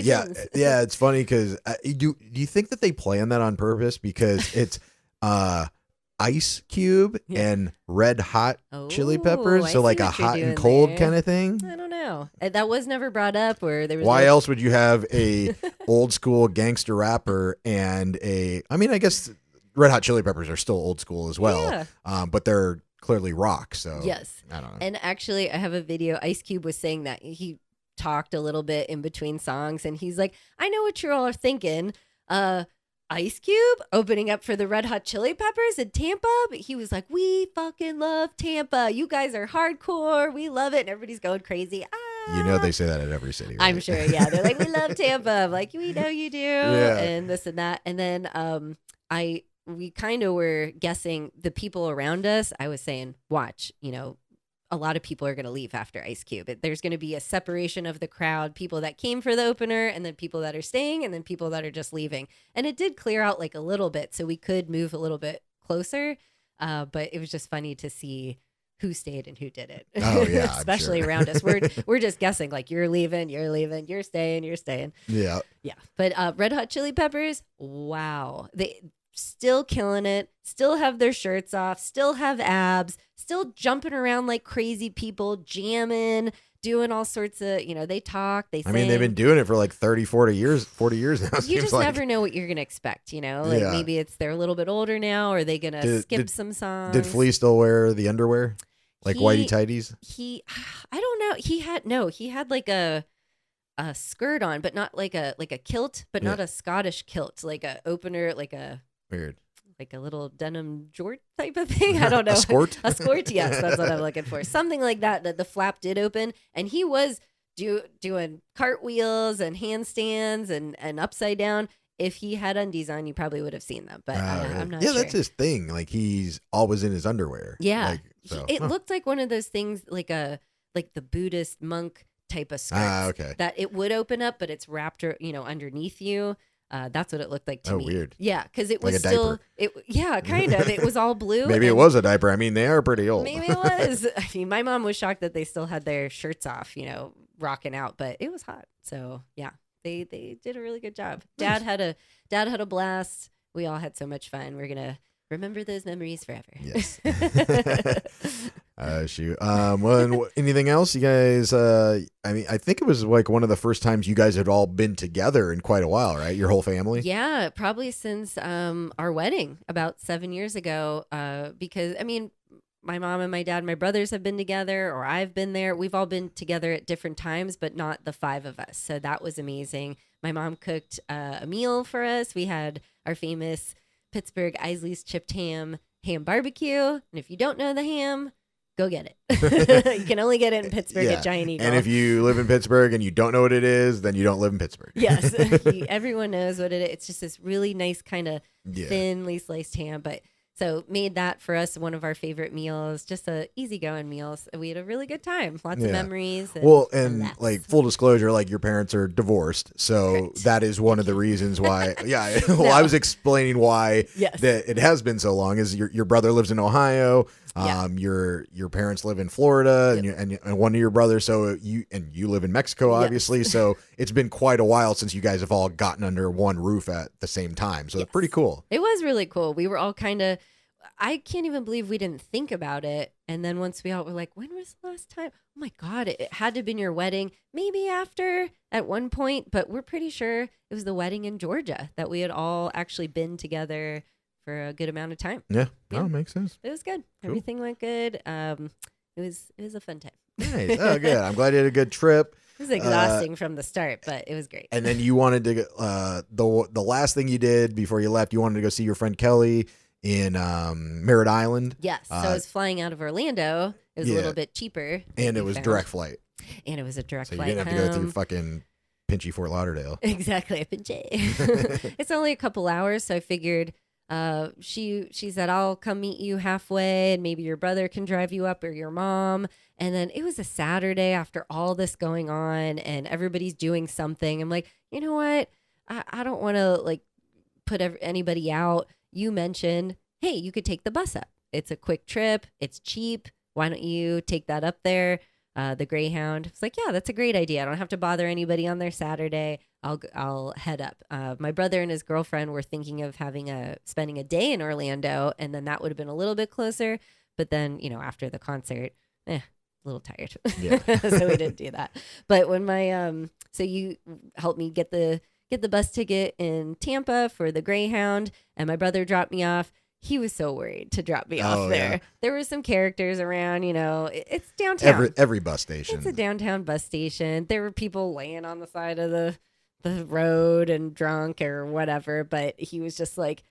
Yeah, it's funny because do you think that they plan that on purpose? Because it's Ice Cube and Red Hot Chili Peppers, so like a hot and cold kind of thing. I don't know. That was never brought up, or there was. Why else would you have a old school gangster rapper and I guess Red Hot Chili Peppers are still old school as well, but they're clearly rock. So yes, I don't know. And actually, I have a video. Ice Cube was saying that he talked a little bit in between songs, and he's like, "I know what you all are thinking." Ice Cube opening up for the Red Hot Chili Peppers in Tampa. But he was like, "We fucking love Tampa. You guys are hardcore. We love it." And everybody's going crazy. They say that at every city. Right? I'm sure. Yeah. They're like, "We love Tampa." I'm like, "We know you do." Yeah. And this and that. And then we kind of were guessing the people around us. I was saying, watch, a lot of people are going to leave after Ice Cube. There's going to be a separation of the crowd, people that came for the opener and then people that are staying and then people that are just leaving. And it did clear out like a little bit, so we could move a little bit closer. But it was just funny to see who stayed and who didn't. Oh, yeah. Especially around us. We're just guessing like you're leaving, you're staying. Yeah. Yeah. But Red Hot Chili Peppers, wow. They still killing it, still have their shirts off, still have abs, still jumping around like crazy people, jamming, doing all sorts of, they talk, they sing. I mean, they've been doing it for like 40 years now. You just never know what you're going to expect, maybe they're a little bit older now. Or are they going to skip some songs? Did Flea still wear the underwear? Like whitey tighties? I don't know. He had like a skirt on, but not like a kilt, but not a Scottish kilt, like a opener, like a weird, like a little denim jort type of thing. I don't know. A skirt? A skirt, yes, that's what I'm looking for. Something like that. That the flap did open, and he was doing cartwheels and handstands and upside down. If he had undies on, you probably would have seen them, but I'm not sure. Yeah, that's his thing. Like he's always in his underwear. Yeah, it looked like one of those things, like the Buddhist monk type of skirts. Okay. That it would open up, but it's wrapped, underneath you. That's what it looked like to me. Oh, weird. Yeah, because it was like a still, diaper. Kind of. It was all blue. Maybe it was a diaper. I mean, they are pretty old. Maybe it was. I mean, my mom was shocked that they still had their shirts off, rocking out, but it was hot. So yeah, they did a really good job. Nice. Dad had a blast. We all had so much fun. We're gonna remember those memories forever. Yes. Shoot. Well, anything else, you guys? I think it was like one of the first times you guys had all been together in quite a while, right? Your whole family. Yeah, probably since our wedding about 7 years ago. Because my mom and my dad, my brothers have been together, or I've been there. We've all been together at different times, but not the 5 of us. So that was amazing. My mom cooked a meal for us. We had our famous Pittsburgh Isley's chipped ham barbecue. And if you don't know the ham, go get it. You can only get it in Pittsburgh at Giant Eagle. And if you live in Pittsburgh and you don't know what it is, then you don't live in Pittsburgh. Yes. Everyone knows what it is. It's just this really nice kind of thinly sliced ham. But so made that for us one of our favorite meals, just a easygoing meals. We had a really good time. Lots of memories. And like full disclosure, like your parents are divorced. So that is one of the reasons why. I was explaining why that it has been so long is your brother lives in Ohio. Your parents live in Florida and one of your brothers. So you live in Mexico, obviously. So it's been quite a while since you guys have all gotten under one roof at the same time. So that's pretty cool. It was really cool. We were all kind of, I can't even believe we didn't think about it. And then once we all were like, when was the last time? Oh my God, it had to have been your wedding. Maybe after at one point, but we're pretty sure it was the wedding in Georgia that we had all actually been together for a good amount of time. Yeah. Oh, makes sense. It was good. Cool. Everything went good. It was a fun time. Nice. Oh, good. I'm glad you had a good trip. It was exhausting from the start, but it was great. And then you wanted to the last thing you did before you left, you wanted to go see your friend Kelly in Merritt Island. Yes. So I was flying out of Orlando. It was a little bit cheaper. And it was direct flight. And it was a direct flight. So you didn't have to go through fucking pinchy Fort Lauderdale. Exactly. Pinchy. It's only a couple hours, so I figured she said, I'll come meet you halfway and maybe your brother can drive you up or your mom. And then it was a Saturday after all this going on and everybody's doing something. I'm like, you know what? I don't want to like put anybody out. You mentioned, hey, you could take the bus up. It's a quick trip. It's cheap. Why don't you take that up there? The Greyhound. It's like, yeah, that's a great idea. I don't have to bother anybody on their Saturday. I'll head up. My brother and his girlfriend were thinking of spending a day in Orlando, and then that would have been a little bit closer. But then, after the concert, a little tired. Yeah. So we didn't do that. But when so you helped me get the bus ticket in Tampa for the Greyhound, and my brother dropped me off. He was so worried to drop me off there. Yeah. There were some characters around, it's downtown. Every bus station. It's a downtown bus station. There were people laying on the side of the road and drunk or whatever, but he was just like,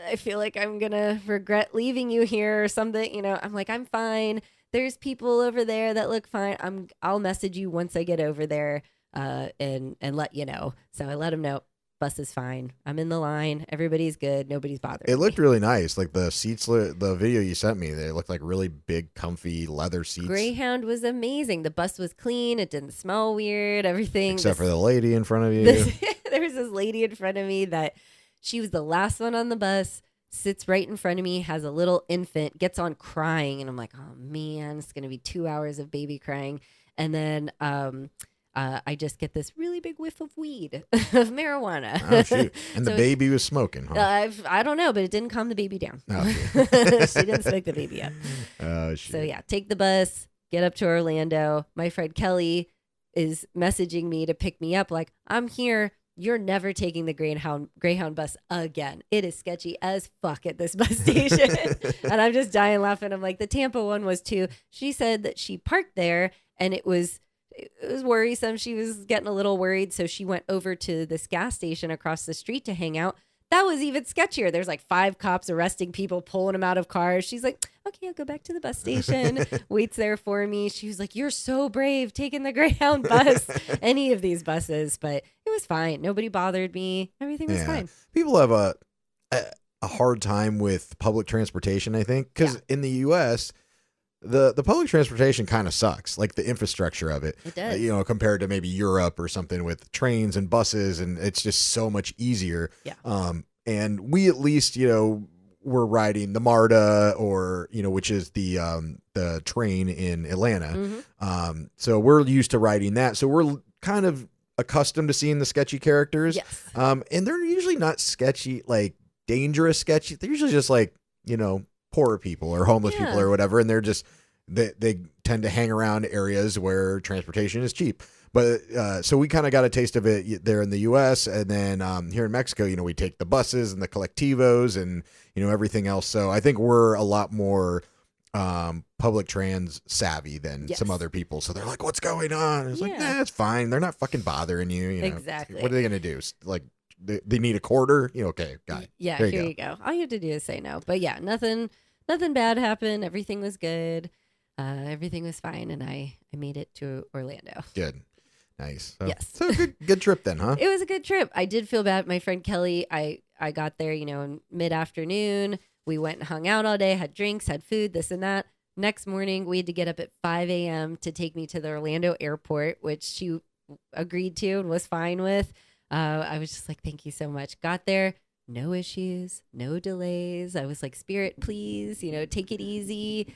I feel like I'm going to regret leaving you here or something. I'm like, I'm fine. There's people over there that look fine. I'll message you once I get over there and let you know. So I let him know. Bus is fine. I'm in the line. Everybody's good. Nobody's bothering It looked really nice. Like the seats, the video you sent me, they looked like really big, comfy leather seats. Greyhound was amazing. The bus was clean. It didn't smell weird. Everything. Except for the lady in front of you. There was this lady in front of me that she was the last one on the bus, sits right in front of me, has a little infant, gets on crying. And I'm like, oh man, it's going to be 2 hours of baby crying. And then, I just get this really big whiff of weed, of marijuana. Oh, shoot. And so the baby was smoking, huh? I don't know, but it didn't calm the baby down. Oh, she didn't smoke the baby up. Oh, shoot. So, yeah, take the bus, get up to Orlando. My friend Kelly is messaging me to pick me up. Like, I'm here. You're never taking the Greyhound bus again. It is sketchy as fuck at this bus station. And I'm just dying laughing. I'm like, the Tampa one was too. She said that she parked there and it was worrisome. She was getting a little worried. So she went over to this gas station across the street to hang out. That was even sketchier. There's like 5 cops arresting people, pulling them out of cars. She's like, okay, I'll go back to the bus station. Waits there for me. She was like, you're so brave taking the Greyhound bus, any of these buses. But it was fine. Nobody bothered me. Everything was fine. People have a hard time with public transportation, I think, because in the U.S., the public transportation kind of sucks, like the infrastructure of it. It does. Compared to maybe Europe or something with trains and buses, and it's just so much easier. Yeah. And we at least, we're riding the MARTA or, which is the train in Atlanta. Mm-hmm. So we're used to riding that. So we're kind of accustomed to seeing the sketchy characters. Yes. And they're usually not sketchy, like dangerous sketchy. They're usually just like, poorer people or homeless people or whatever, and they're just they tend to hang around areas where transportation is cheap. But so we kind of got a taste of it there in the U.S. and then here in Mexico, we take the buses and the colectivos and everything else. So I think we're a lot more public trans savvy than some other people. So they're like, what's going on? It's like, nah, it's fine. They're not fucking bothering you. You know? Exactly. What are they going to do? Like, they need a quarter? Okay, got it. Yeah, here you go. All you have to do is say no. But yeah, nothing bad happened. Everything was good. Everything was fine. And I made it to Orlando. Good. Nice. So, yes. So good trip then, huh? It was a good trip. I did feel bad. My friend Kelly, I got there, in mid-afternoon. We went and hung out all day, had drinks, had food, this and that. Next morning, we had to get up at 5 a.m. to take me to the Orlando airport, which she agreed to and was fine with. I was just like, thank you so much. Got there, no issues, no delays. I was like, Spirit, please, take it easy.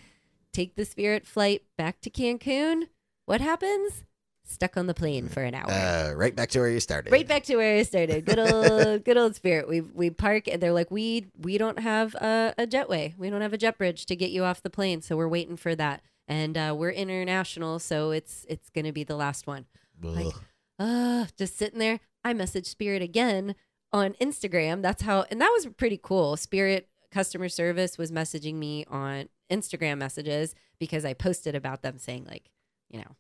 Take the Spirit flight back to Cancun. What happens? Stuck on the plane for an hour. Right back to where you started. Right back to where I started. Good old Spirit. We park and they're like, we don't have a jetway. We don't have a jet bridge to get you off the plane, so we're waiting for that. And we're international, so it's gonna be the last one. Ugh. Like, just sitting there. I messaged Spirit again on Instagram. That's how, and that was pretty cool. Spirit customer service was messaging me on Instagram messages because I posted about them saying like,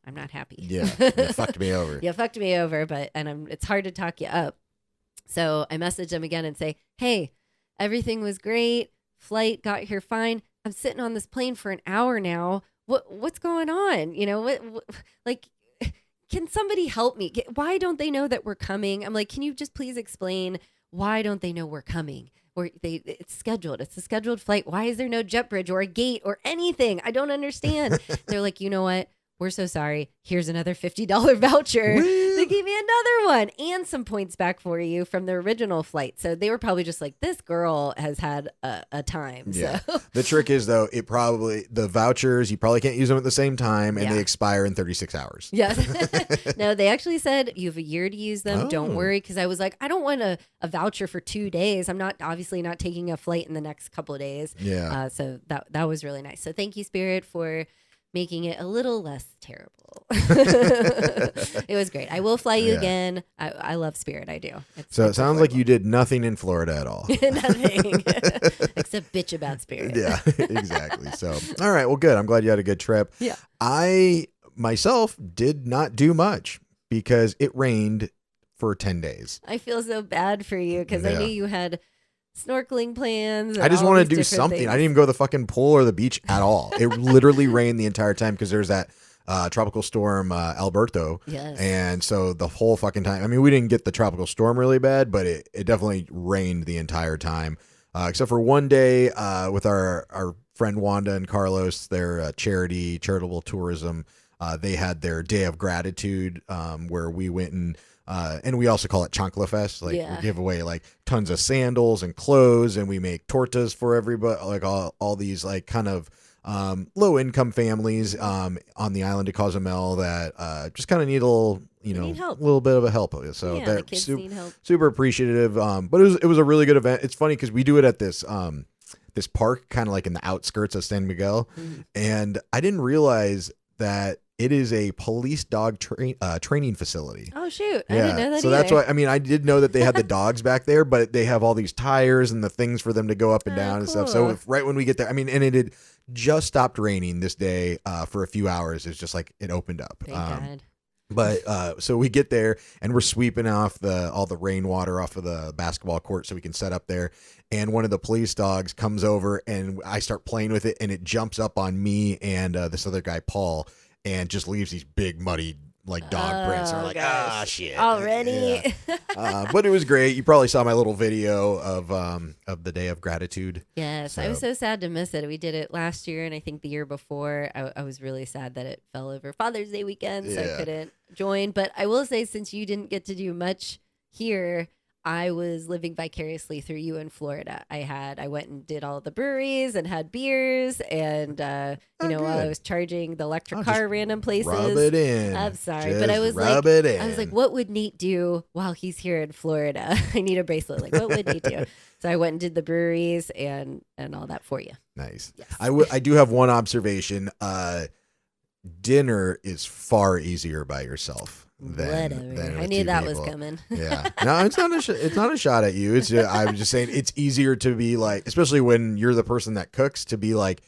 I'm not happy. Yeah, you fucked me over. You fucked me over, it's hard to talk you up. So I message them again and say, hey, everything was great. Flight got here fine. I'm sitting on this plane for an hour now. What's going on? Like, can somebody help me? Why don't they know that we're coming? I'm like, can you just please explain why don't they know we're coming? Or it's scheduled. It's a scheduled flight. Why is there no jet bridge or a gate or anything? I don't understand. They're like, you know what? We're so sorry. Here's another $50 voucher. Woo! They gave me another one and some points back for you from the original flight. So they were probably just like, this girl has had a time. Yeah. So. The trick is, though, the vouchers, you probably can't use them at the same time, and they expire in 36 hours. Yes. No, they actually said you have a year to use them. Don't worry. Because I was like, I don't want a voucher for 2 days. I'm obviously not taking a flight in the next couple of days. Yeah. So that was really nice. So thank you, Spirit, for making it a little less terrible. It was great. I will fly you again. I love Spirit. I do. It sounds like you did nothing in Florida at all. Nothing. Except bitch about Spirit. Yeah, exactly. So, all right. Well, good. I'm glad you had a good trip. Yeah. I, myself, did not do much because it rained for 10 days. I feel so bad for you because I knew you had snorkeling plans. I just wanted to do something. Things. I didn't even go to the fucking pool or the beach at all. It literally rained the entire time because there's that tropical storm Alberto. Yes. And so the whole fucking time, I mean, we didn't get the tropical storm really bad, but it definitely rained the entire time. Except for one day with our friend Wanda and Carlos, their charitable tourism. They had their day of gratitude where we went and we also call it Chancla Fest. Like we give away like tons of sandals and clothes, and we make tortas for everybody. Like all these like kind of low income families on the island of Cozumel that just kind of need a little, little bit of a help. So they're super appreciative. But it was a really good event. It's funny because we do it at this park, kind of like in the outskirts of San Miguel, and I didn't realize that it is a police dog training facility. Oh, shoot. I didn't know that so either. That's why, I mean, I did know that they had the dogs back there, but they have all these tires and the things for them to go up and down and stuff. So right when we get there, I mean, and it had just stopped raining this day for a few hours. It's just like it opened up. Thank God. But so we get there and we're sweeping off all the rainwater off of the basketball court so we can set up there. And one of the police dogs comes over and I start playing with it and it jumps up on me and this other guy, Paul, and just leaves these big muddy like dog prints. And we're like, shit. Already? Yeah. But it was great. You probably saw my little video of the Day of Gratitude. Yes. So. I was so sad to miss it. We did it last year and I think the year before. I was really sad that it fell over Father's Day weekend, so I couldn't join. But I will say, since you didn't get to do much here, I was living vicariously through you in Florida. I went and did all the breweries and had beers and, while I was charging the electric car random places. Rub it in. I'm sorry. Just but I was like, what would Nate do while he's here in Florida? I need a bracelet. Like, what would Nate do? So I went and did the breweries and all that for you. Nice. Yes. I do have one observation. Dinner is far easier by yourself. Than I knew that was coming. Yeah, no, it's not a shot at you. It's I was just saying it's easier to be like, especially when you're the person that cooks, to be like,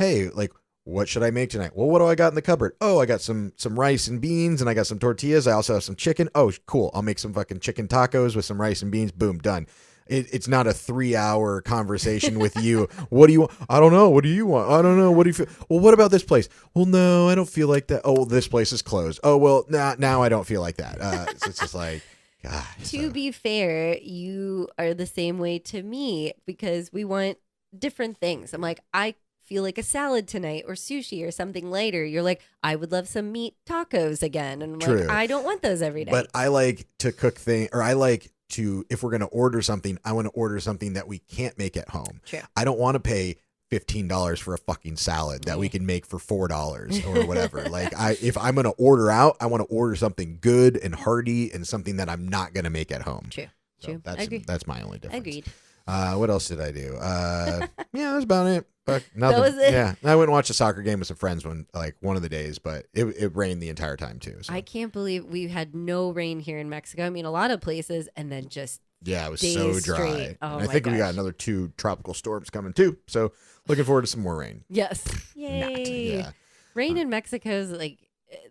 hey, like, what should I make tonight? Well, what do I got in the cupboard? Oh, I got some rice and beans, and I got some tortillas. I also have some chicken. Oh, cool. I'll make some fucking chicken tacos with some rice and beans. Boom, done. It's not a 3-hour conversation with you. What do you want? I don't know. What do you want? I don't know. What do you feel? Well, what about this place? Well, no, I don't feel like that. Oh, this place is closed. Oh, well, now I don't feel like that. So it's just like, God. To be fair, you are the same way to me because we want different things. I'm like, I feel like a salad tonight or sushi or something later. You're like, I would love some meat tacos again. And I'm True. like, I don't want those every day. But I like to cook I like to, if we're going to order something, I want to order something that we can't make at home. True. I don't want to pay $15 for a fucking salad that we can make for $4 or whatever. Like if I'm going to order out, I want to order something good and hearty and something that I'm not going to make at home. True. So True. That's my only difference. Agreed. What else did I do? Yeah, that's about it. But nothing. That was it? Yeah, I went and watched a soccer game with some friends one of the days, but it rained the entire time too. So. I can't believe we had no rain here in Mexico. I mean, a lot of places, and then just yeah, it was days so dry. straight. Oh, and I my think we got gosh. another 2 tropical storms coming too. So looking forward to some more rain. Yes. Yay. Not. Yeah. Rain in Mexico's like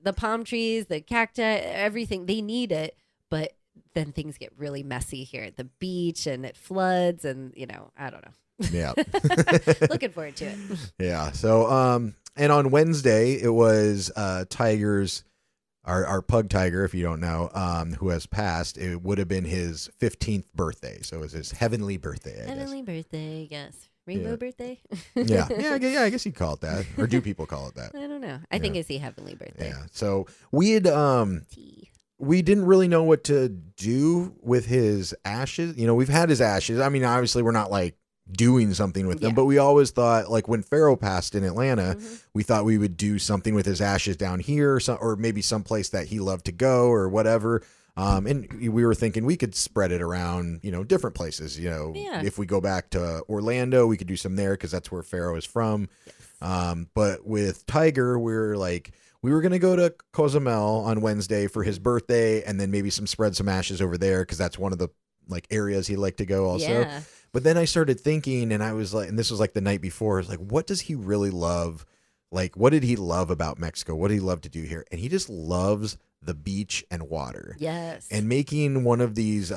the palm trees, the cacti, everything. They need it, but then things get really messy here at the beach and it floods and, I don't know. Yeah. Looking forward to it. Yeah. So, and on Wednesday, it was Tiger's, our pug Tiger, if you don't know, who has passed. It would have been his 15th birthday. So it was his heavenly birthday, I Heavenly birthday, yes. Rainbow birthday? Yeah. I guess you call it that. Or do people call it that? I don't know. I think I see heavenly birthday. Yeah. So we had, Tea. we didn't really know what to do with his ashes. We've had his ashes. I mean, obviously we're not like doing something with them, but we always thought, like when Pharaoh passed in Atlanta, we thought we would do something with his ashes down here, or maybe someplace that he loved to go or whatever. And we were thinking we could spread it around, different places. If we go back to Orlando, we could do some there because that's where Pharaoh is from. Yes. But with Tiger, we were going to go to Cozumel on Wednesday for his birthday, and then maybe spread some ashes over there because that's one of the like areas he'd like to go also. Yeah. But then I started thinking, and I was like, and this was like the night before, I was like, what does he really love? Like, what did he love about Mexico? What did he love to do here? And he just loves the beach and water. Yes. And making one of these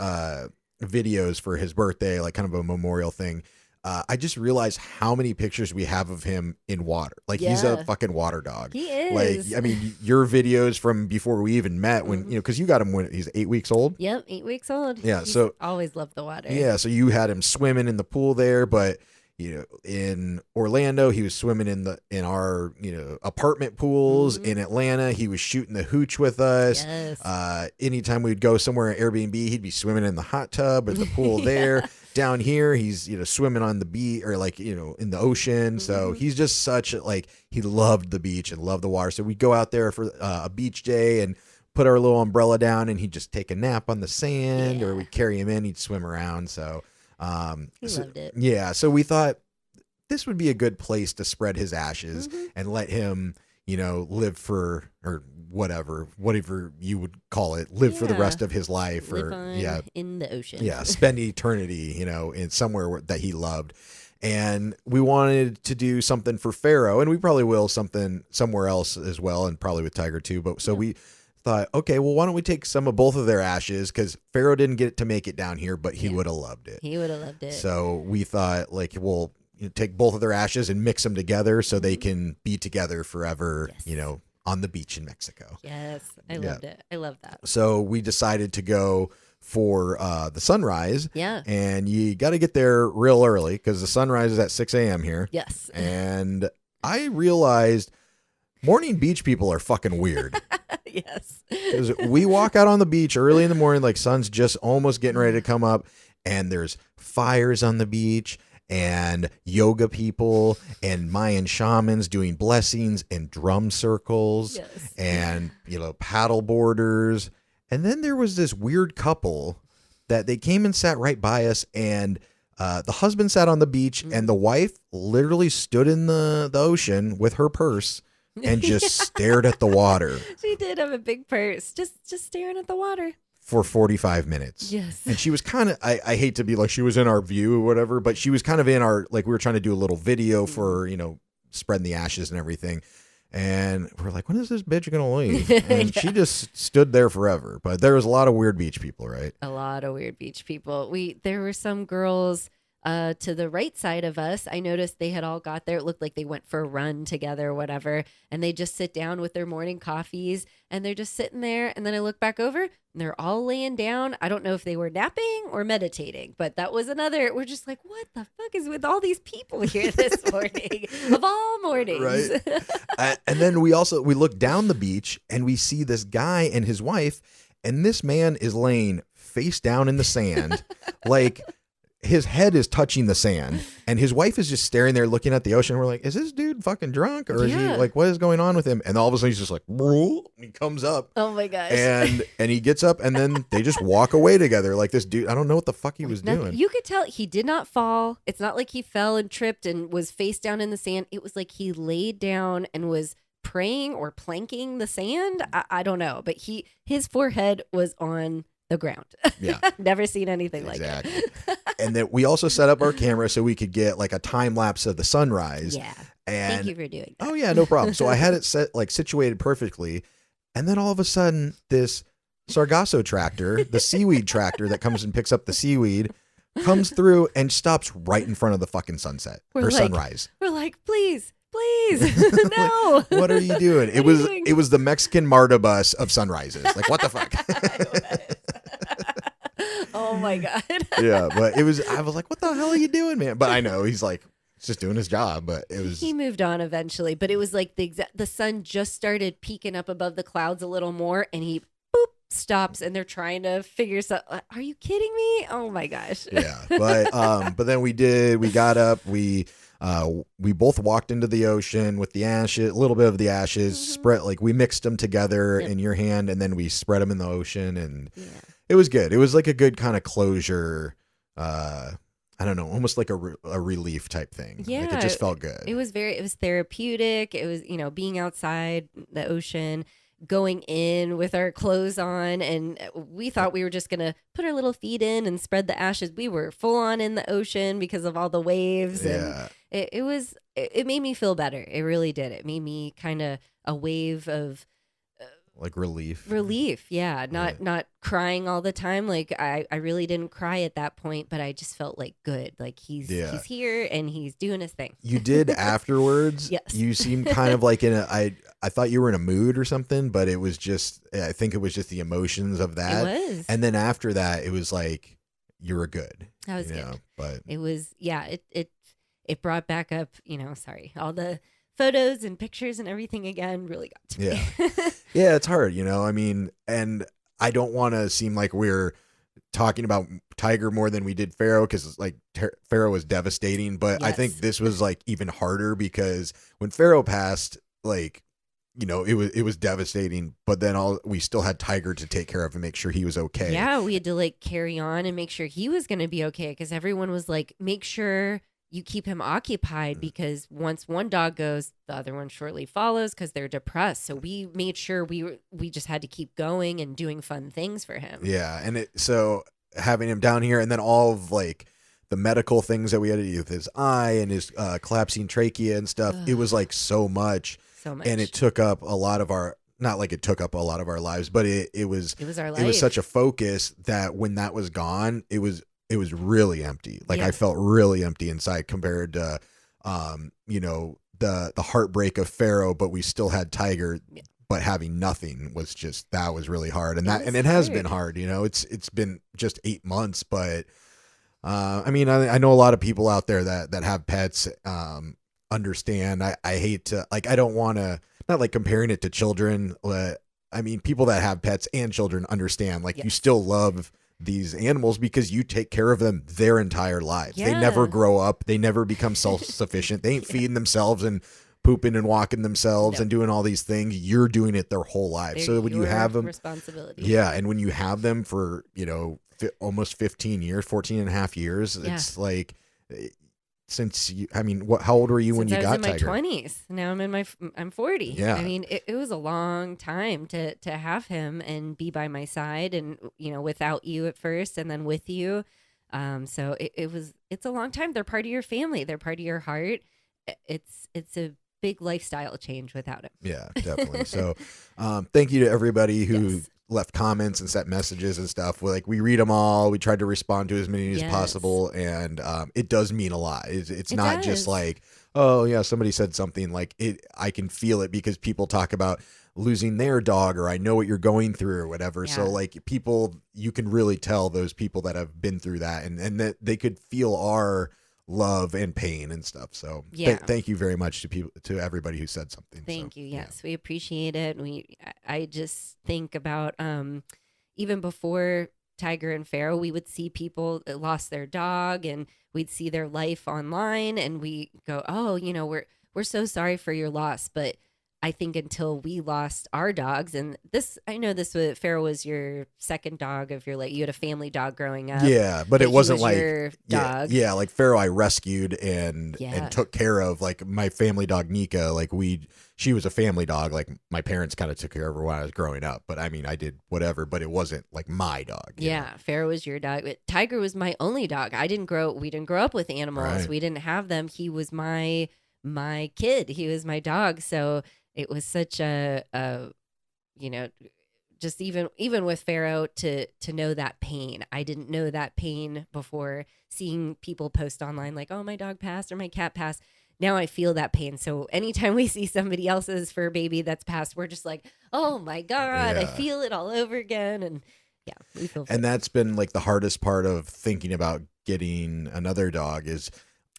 videos for his birthday, like kind of a memorial thing, I just realized how many pictures we have of him in water. Like he's a fucking water dog. He is. Like, I mean, your videos from before we even met when, because you got him when he's 8 weeks old. Yep. 8 weeks old. Yeah. He's so always loved the water. Yeah. So you had him swimming in the pool there, but in Orlando, he was swimming in our, apartment pools. In Atlanta, he was shooting the hooch with us. Yes. Anytime we'd go somewhere at Airbnb, he'd be swimming in the hot tub or the pool there. Down here, he's, swimming on the beach or like, in the ocean. So he's just such he loved the beach and loved the water. So we'd go out there for a beach day and put our little umbrella down and he'd just take a nap on the sand or we'd carry him in, he'd swim around. So, he loved it. Yeah. So we thought this would be a good place to spread his ashes and let him, live for, or whatever you would call it, live for the rest of his life, live or in the ocean. Yeah. Spend eternity, in somewhere that he loved. And we wanted to do something for Pharaoh, and we probably will something somewhere else as well, and probably with Tiger too. But so we thought, okay, well, why don't we take some of both of their ashes? Because Pharaoh didn't get to make it down here, but he would have loved it. He would have loved it. So we thought, we'll take both of their ashes and mix them together so they can be together forever, on the beach in Mexico. Yes, I loved it. I love that. So we decided to go for the sunrise. Yeah. And you got to get there real early because the sunrise is at 6 a.m. here. Yes. And I realized morning beach people are fucking weird. Yes. Because we walk out on the beach early in the morning, like sun's just almost getting ready to come up, and there's fires on the beach and yoga people and Mayan shamans doing blessings and drum circles and, paddle boarders. And then there was this weird couple that they came and sat right by us, and the husband sat on the beach and the wife literally stood in the ocean with her purse and just stared at the water. She did have a big purse, just staring at the water. For 45 minutes. Yes. And she was kind of, I hate to be like she was in our view or whatever, but she was kind of in our, we were trying to do a little video for, spreading the ashes and everything. And we're like, when is this bitch going to leave? And she just stood there forever. But there was a lot of weird beach people, right? A lot of weird beach people. There were some girls to the right side of us. I noticed they had all got there. It looked like they went for a run together or whatever. And they just sit down with their morning coffees and they're just sitting there. And then I look back over and they're all laying down. I don't know if they were napping or meditating, but that was another. We're just like, what the fuck is with all these people here this morning of all mornings? Right. And then we look down the beach and we see this guy and his wife. And this man is laying face down in the sand, like his head is touching the sand, and his wife is just staring there looking at the ocean. We're like, is this dude fucking drunk, or is he like, what is going on with him? And all of a sudden he's just like, he comes up. Oh my gosh. And he gets up, and then they just walk away together. Like, this dude, I don't know what the fuck he was doing. You could tell he did not fall. It's not like he fell and tripped and was face down in the sand. It was like he laid down and was praying or planking the sand. I don't know, but his forehead was on the ground. Yeah. Never seen anything like that. And then we also set up our camera so we could get like a time lapse of the sunrise. Yeah. And thank you for doing that. Oh yeah, no problem. So I had it situated perfectly. And then all of a sudden this Sargasso tractor, the seaweed tractor that comes and picks up the seaweed, comes through and stops right in front of the fucking sunset or sunrise. We're like, please, no. What are you doing? It was the Mexican MARTA bus of sunrises. Like, what the fuck? Oh my God. Yeah, but I was like, what the hell are you doing, man? But I know he's like, he's just doing his job, but he moved on eventually, but it was like the sun just started peeking up above the clouds a little more, and he stops, and they're trying to figure something. Are you kidding me? Oh my gosh. Yeah. But then we got up, we both walked into the ocean with the ashes, a little bit of the ashes, spread, like we mixed them together in your hand, and then we spread them in the ocean, and it was good. It was like a good kind of closure. I don't know, almost like a relief type thing. Yeah. Like, it just felt good. It was therapeutic. It was, being outside the ocean, going in with our clothes on, and we thought we were just going to put our little feet in and spread the ashes. We were full on in the ocean because of all the waves. Yeah. And it made me feel better. It really did. It made me kind of a wave of like relief. Yeah. Not crying all the time. Like I really didn't cry at that point, but I just felt like good. Like he's here and he's doing his thing. You did afterwards. Yes. You seemed kind of like I thought you were in a mood or something, but I think it was just the emotions of that. It was. And then after that, it was like, you were good. That was good. But it was, it brought back up, all the photos and pictures and everything again really got to me. Yeah, it's hard, I mean, and I don't want to seem like we're talking about Tiger more than we did Pharaoh, because like Pharaoh was devastating, but I think this was like even harder because when Pharaoh passed, like, it was devastating, but then we still had Tiger to take care of and make sure he was okay. Yeah, we had to like carry on and make sure he was going to be okay, because everyone was like, make sure you keep him occupied, because once one dog goes, the other one shortly follows because they're depressed. So we made sure we just had to keep going and doing fun things for him. Yeah, and so having him down here, and then all of like the medical things that we had to do with his eye and his collapsing trachea and stuff, it was like so much. And it took up a lot of our, not like it took up a lot of our lives, but it was our life. It was such a focus that when that was gone, it was really empty. Like I felt really empty inside compared to, the heartbreak of Pharaoh, but we still had Tiger, but having nothing was that was really hard. And it has been hard, it's been just 8 months, but, I mean, I know a lot of people out there that have pets, understand. I hate to, like, I don't want to, not like comparing it to children. I mean, people that have pets and children understand, like, you still love these animals because you take care of them their entire lives. They never grow up. They never become self-sufficient. They ain't feeding themselves and pooping and walking themselves and doing all these things. You're doing it their whole life. So when you have them, responsibility. And when you have them for, almost 15 years, 14 and a half years, it's like, since how old were you when you got Tiger? I was in my 20s. Now I'm 40. Yeah. I mean, it was a long time to have him and be by my side, and without you at first, and then with you. So it's a long time. They're part of your family. They're part of your heart. It's a big lifestyle change without him. Yeah, definitely. So thank you to everybody who Yes. left comments and sent messages and stuff. We read them all. We tried to respond to as many as Yes. possible. And it does mean a lot. It's It not does. just like, oh, yeah, somebody said something. Like I can feel it because people talk about losing their dog, or I know what you're going through or whatever. Yeah. So like people, you can really tell those people that have been through that and that they could feel our love and pain and stuff. So Yeah. thank you very much to everybody who said something. Thank So, you. Yes, we appreciate it. I just think about even before Tiger and Pharaoh, we would see people that lost their dog, and we'd see their life online, and we go, "Oh, we're so sorry for your loss." But I think until we lost our dogs, and I know Pharaoh was your second dog of your you had a family dog growing up. Yeah, but it he wasn't was like your dog. Yeah, like Pharaoh I rescued and Yeah. took care of. Like my family dog Nika, she was a family dog. Like my parents kind of took care of her when I was growing up. But I mean, I did whatever, but it wasn't like my dog. you know? Yeah, Pharaoh was your dog. But Tiger was my only dog. We didn't grow up with animals. Right. We didn't have them. He was my kid. He was my dog. So it was such a just even with Pharaoh to know that pain. I didn't know that pain before seeing people post online like, "Oh, my dog passed" or "My cat passed." Now I feel that pain. So anytime we see somebody else's fur baby that's passed, we're just like, "Oh my God, I Yeah. feel it all over again." And yeah, we feel And that's been like the hardest part of thinking about getting another dog is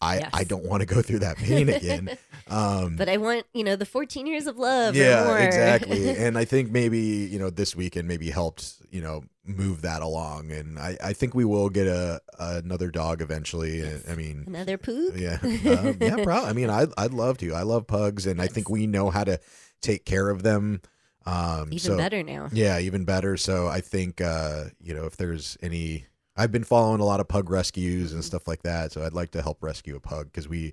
Yes. I don't want to go through that pain again. But I want, the 14 years of love. Or Yeah, more. exactly. And I think maybe, this weekend maybe helped, move that along. And I think we will get another dog eventually. Yes. I mean, Another poop. yeah, yeah, probably. I mean, I'd love to. I love pugs, and I think we know how to take care of them. Even better now. Yeah, even better. So I think, if there's any, I've been following a lot of pug rescues and stuff like that. So I'd like to help rescue a pug because we're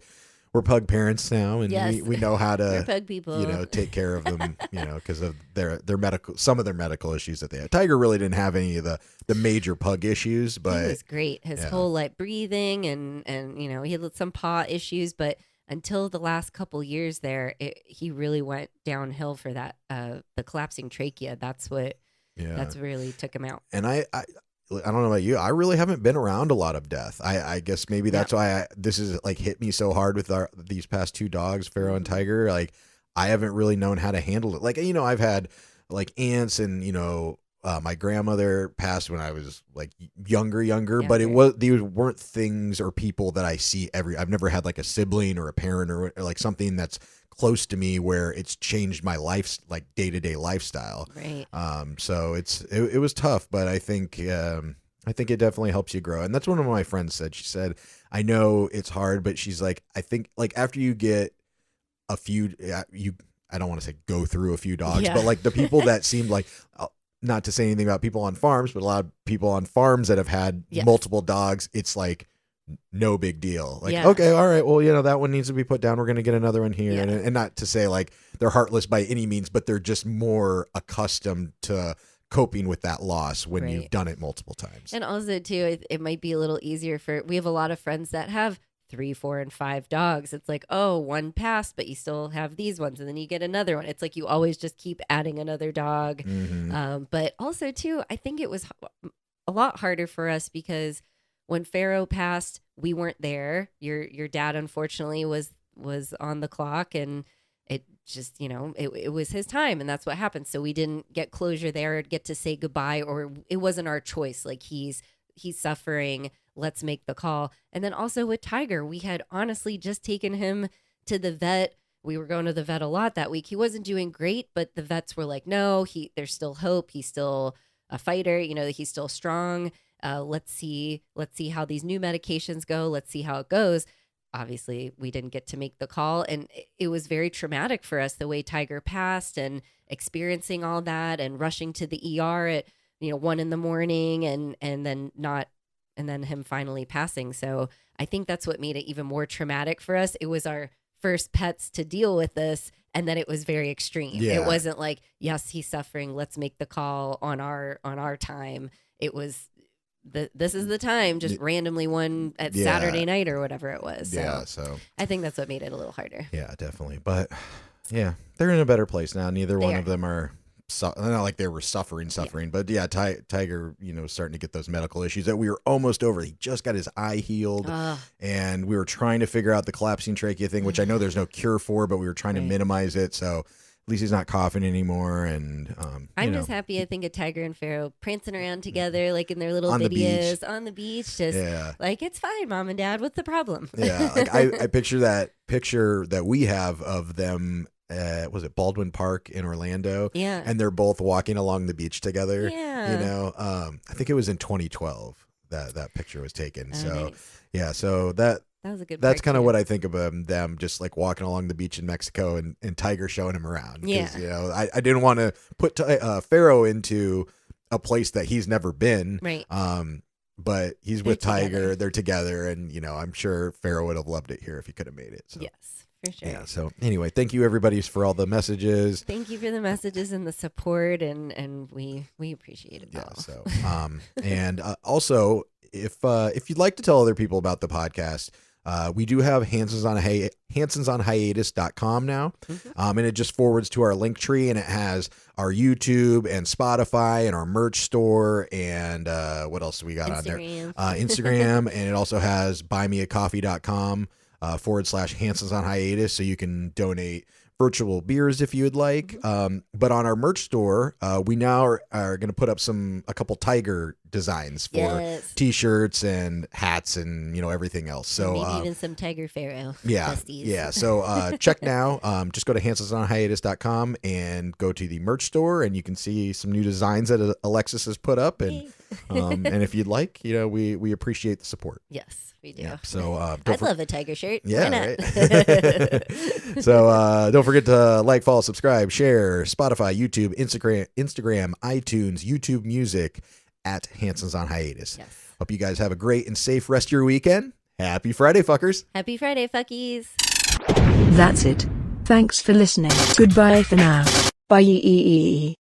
pug parents now, and Yes. we know how We're to, pug people. take care of them, because of their medical, some of their medical issues that they have. Tiger really didn't have any of the major pug issues, but he was great. His yeah. whole breathing and he had some paw issues, but until the last couple years there, he really went downhill for that. The collapsing trachea. That's what. yeah, That's really took him out. And I don't know about you. I really haven't been around a lot of death. I guess maybe that's why this is hit me so hard with these past two dogs, Pharaoh and Tiger. Like I haven't really known how to handle it. Like, I've had like aunts and, my grandmother passed when I was like younger, but these weren't things or people that I see I've never had like a sibling or a parent or like something that's close to me where it's changed my life's like day-to-day lifestyle. Right. So it was tough, but I think it definitely helps you grow. And that's what one of my friends said. She said, I know it's hard, but she's like, I think like after you get a few, I don't want to say go through a few dogs, Yeah. but like the people that seemed like, not to say anything about people on farms, but a lot of people on farms that have had Yes. multiple dogs, it's like no big deal. Like, Yeah. okay, all right, well, that one needs to be put down. We're going to get another one here. Yeah. And not to say like they're heartless by any means, but they're just more accustomed to coping with that loss when Right. you've done it multiple times. And also too, it might be a little easier we have a lot of friends that have 3, 4, and 5 dogs. It's like, oh, one passed, but you still have these ones, and then you get another one. It's like you always just keep adding another dog. Mhm. But also too, I think it was a lot harder for us because when Pharaoh passed, we weren't there. Your dad unfortunately was on the clock, and it just it was his time, and that's what happened. So we didn't get closure there, or get to say goodbye, or it wasn't our choice. Like he's suffering. Let's make the call. And then also with Tiger, we had honestly just taken him to the vet. We were going to the vet a lot that week. He wasn't doing great, but the vets were like, no, there's still hope. He's still a fighter. He's still strong. Let's see how these new medications go. Let's see how it goes. Obviously, we didn't get to make the call, and it was very traumatic for us the way Tiger passed and experiencing all that and rushing to the ER at 1 a.m. and then him finally passing. So I think that's what made it even more traumatic for us. It was our first pets to deal with this, and then it was very extreme. Yeah. It wasn't like, yes, he's suffering, let's make the call on our time. It was this is the time, just randomly one at Saturday night or whatever it was. So I think that's what made it a little harder. Yeah, definitely. But yeah, they're in a better place now. Neither one of them are not like they were suffering, but yeah, Tiger, starting to get those medical issues that we were almost over. He just got his eye healed, and we were trying to figure out the collapsing trachea thing, which I know there's no cure for, but we were trying to minimize it. So at least he's not coughing anymore. And I'm just happy. I think of Tiger and Pharaoh prancing around together, like in their little videos on the beach. Just like, it's fine, Mom and Dad. What's the problem? Yeah, like I picture that we have of them. Was it Baldwin Park in Orlando? Yeah. And they're both walking along the beach together. Yeah. I think it was in 2012 that picture was taken. So nice. Yeah, so that was a good. That's kind of what I think of them just like walking along the beach in Mexico and Tiger showing him around. Yeah. I didn't want to put Pharaoh into a place that he's never been. Right. But he's with Tiger. They're together, and I'm sure Pharaoh would have loved it here if he could have made it. So. Yes. For sure. Yeah. So anyway, thank you everybody for all the messages. Thank you for the messages and the support, and we appreciate it. Yeah. All. So and also if you'd like to tell other people about the podcast, we do have hansonsonhiatus.com now. And it just forwards to our link tree, and it has our YouTube and Spotify and our merch store and what else do we got on there? Instagram, and it also has buymeacoffee.com. /Hansons on Hiatus, so you can donate virtual beers if you would like. But on our merch store, we now are going to put up a couple Tiger designs for t-shirts and hats and everything else. So maybe even some Tiger Pharaoh. Yeah, besties. yeah. So check now. Just go to hansonsonhiatus.com and go to the merch store, and you can see some new designs that Alexis has put up. And and if you'd like, we appreciate the support. Yes. We do. Yeah, so I'd love a Tiger shirt. Yeah, why not? Right. So don't forget to like, follow, subscribe, share, Spotify, YouTube, Instagram, iTunes, YouTube Music at Hansons on Hiatus. Yes. Hope you guys have a great and safe rest of your weekend. Happy Friday, fuckers. Happy Friday, fuckies. That's it. Thanks for listening. Goodbye for now. Bye.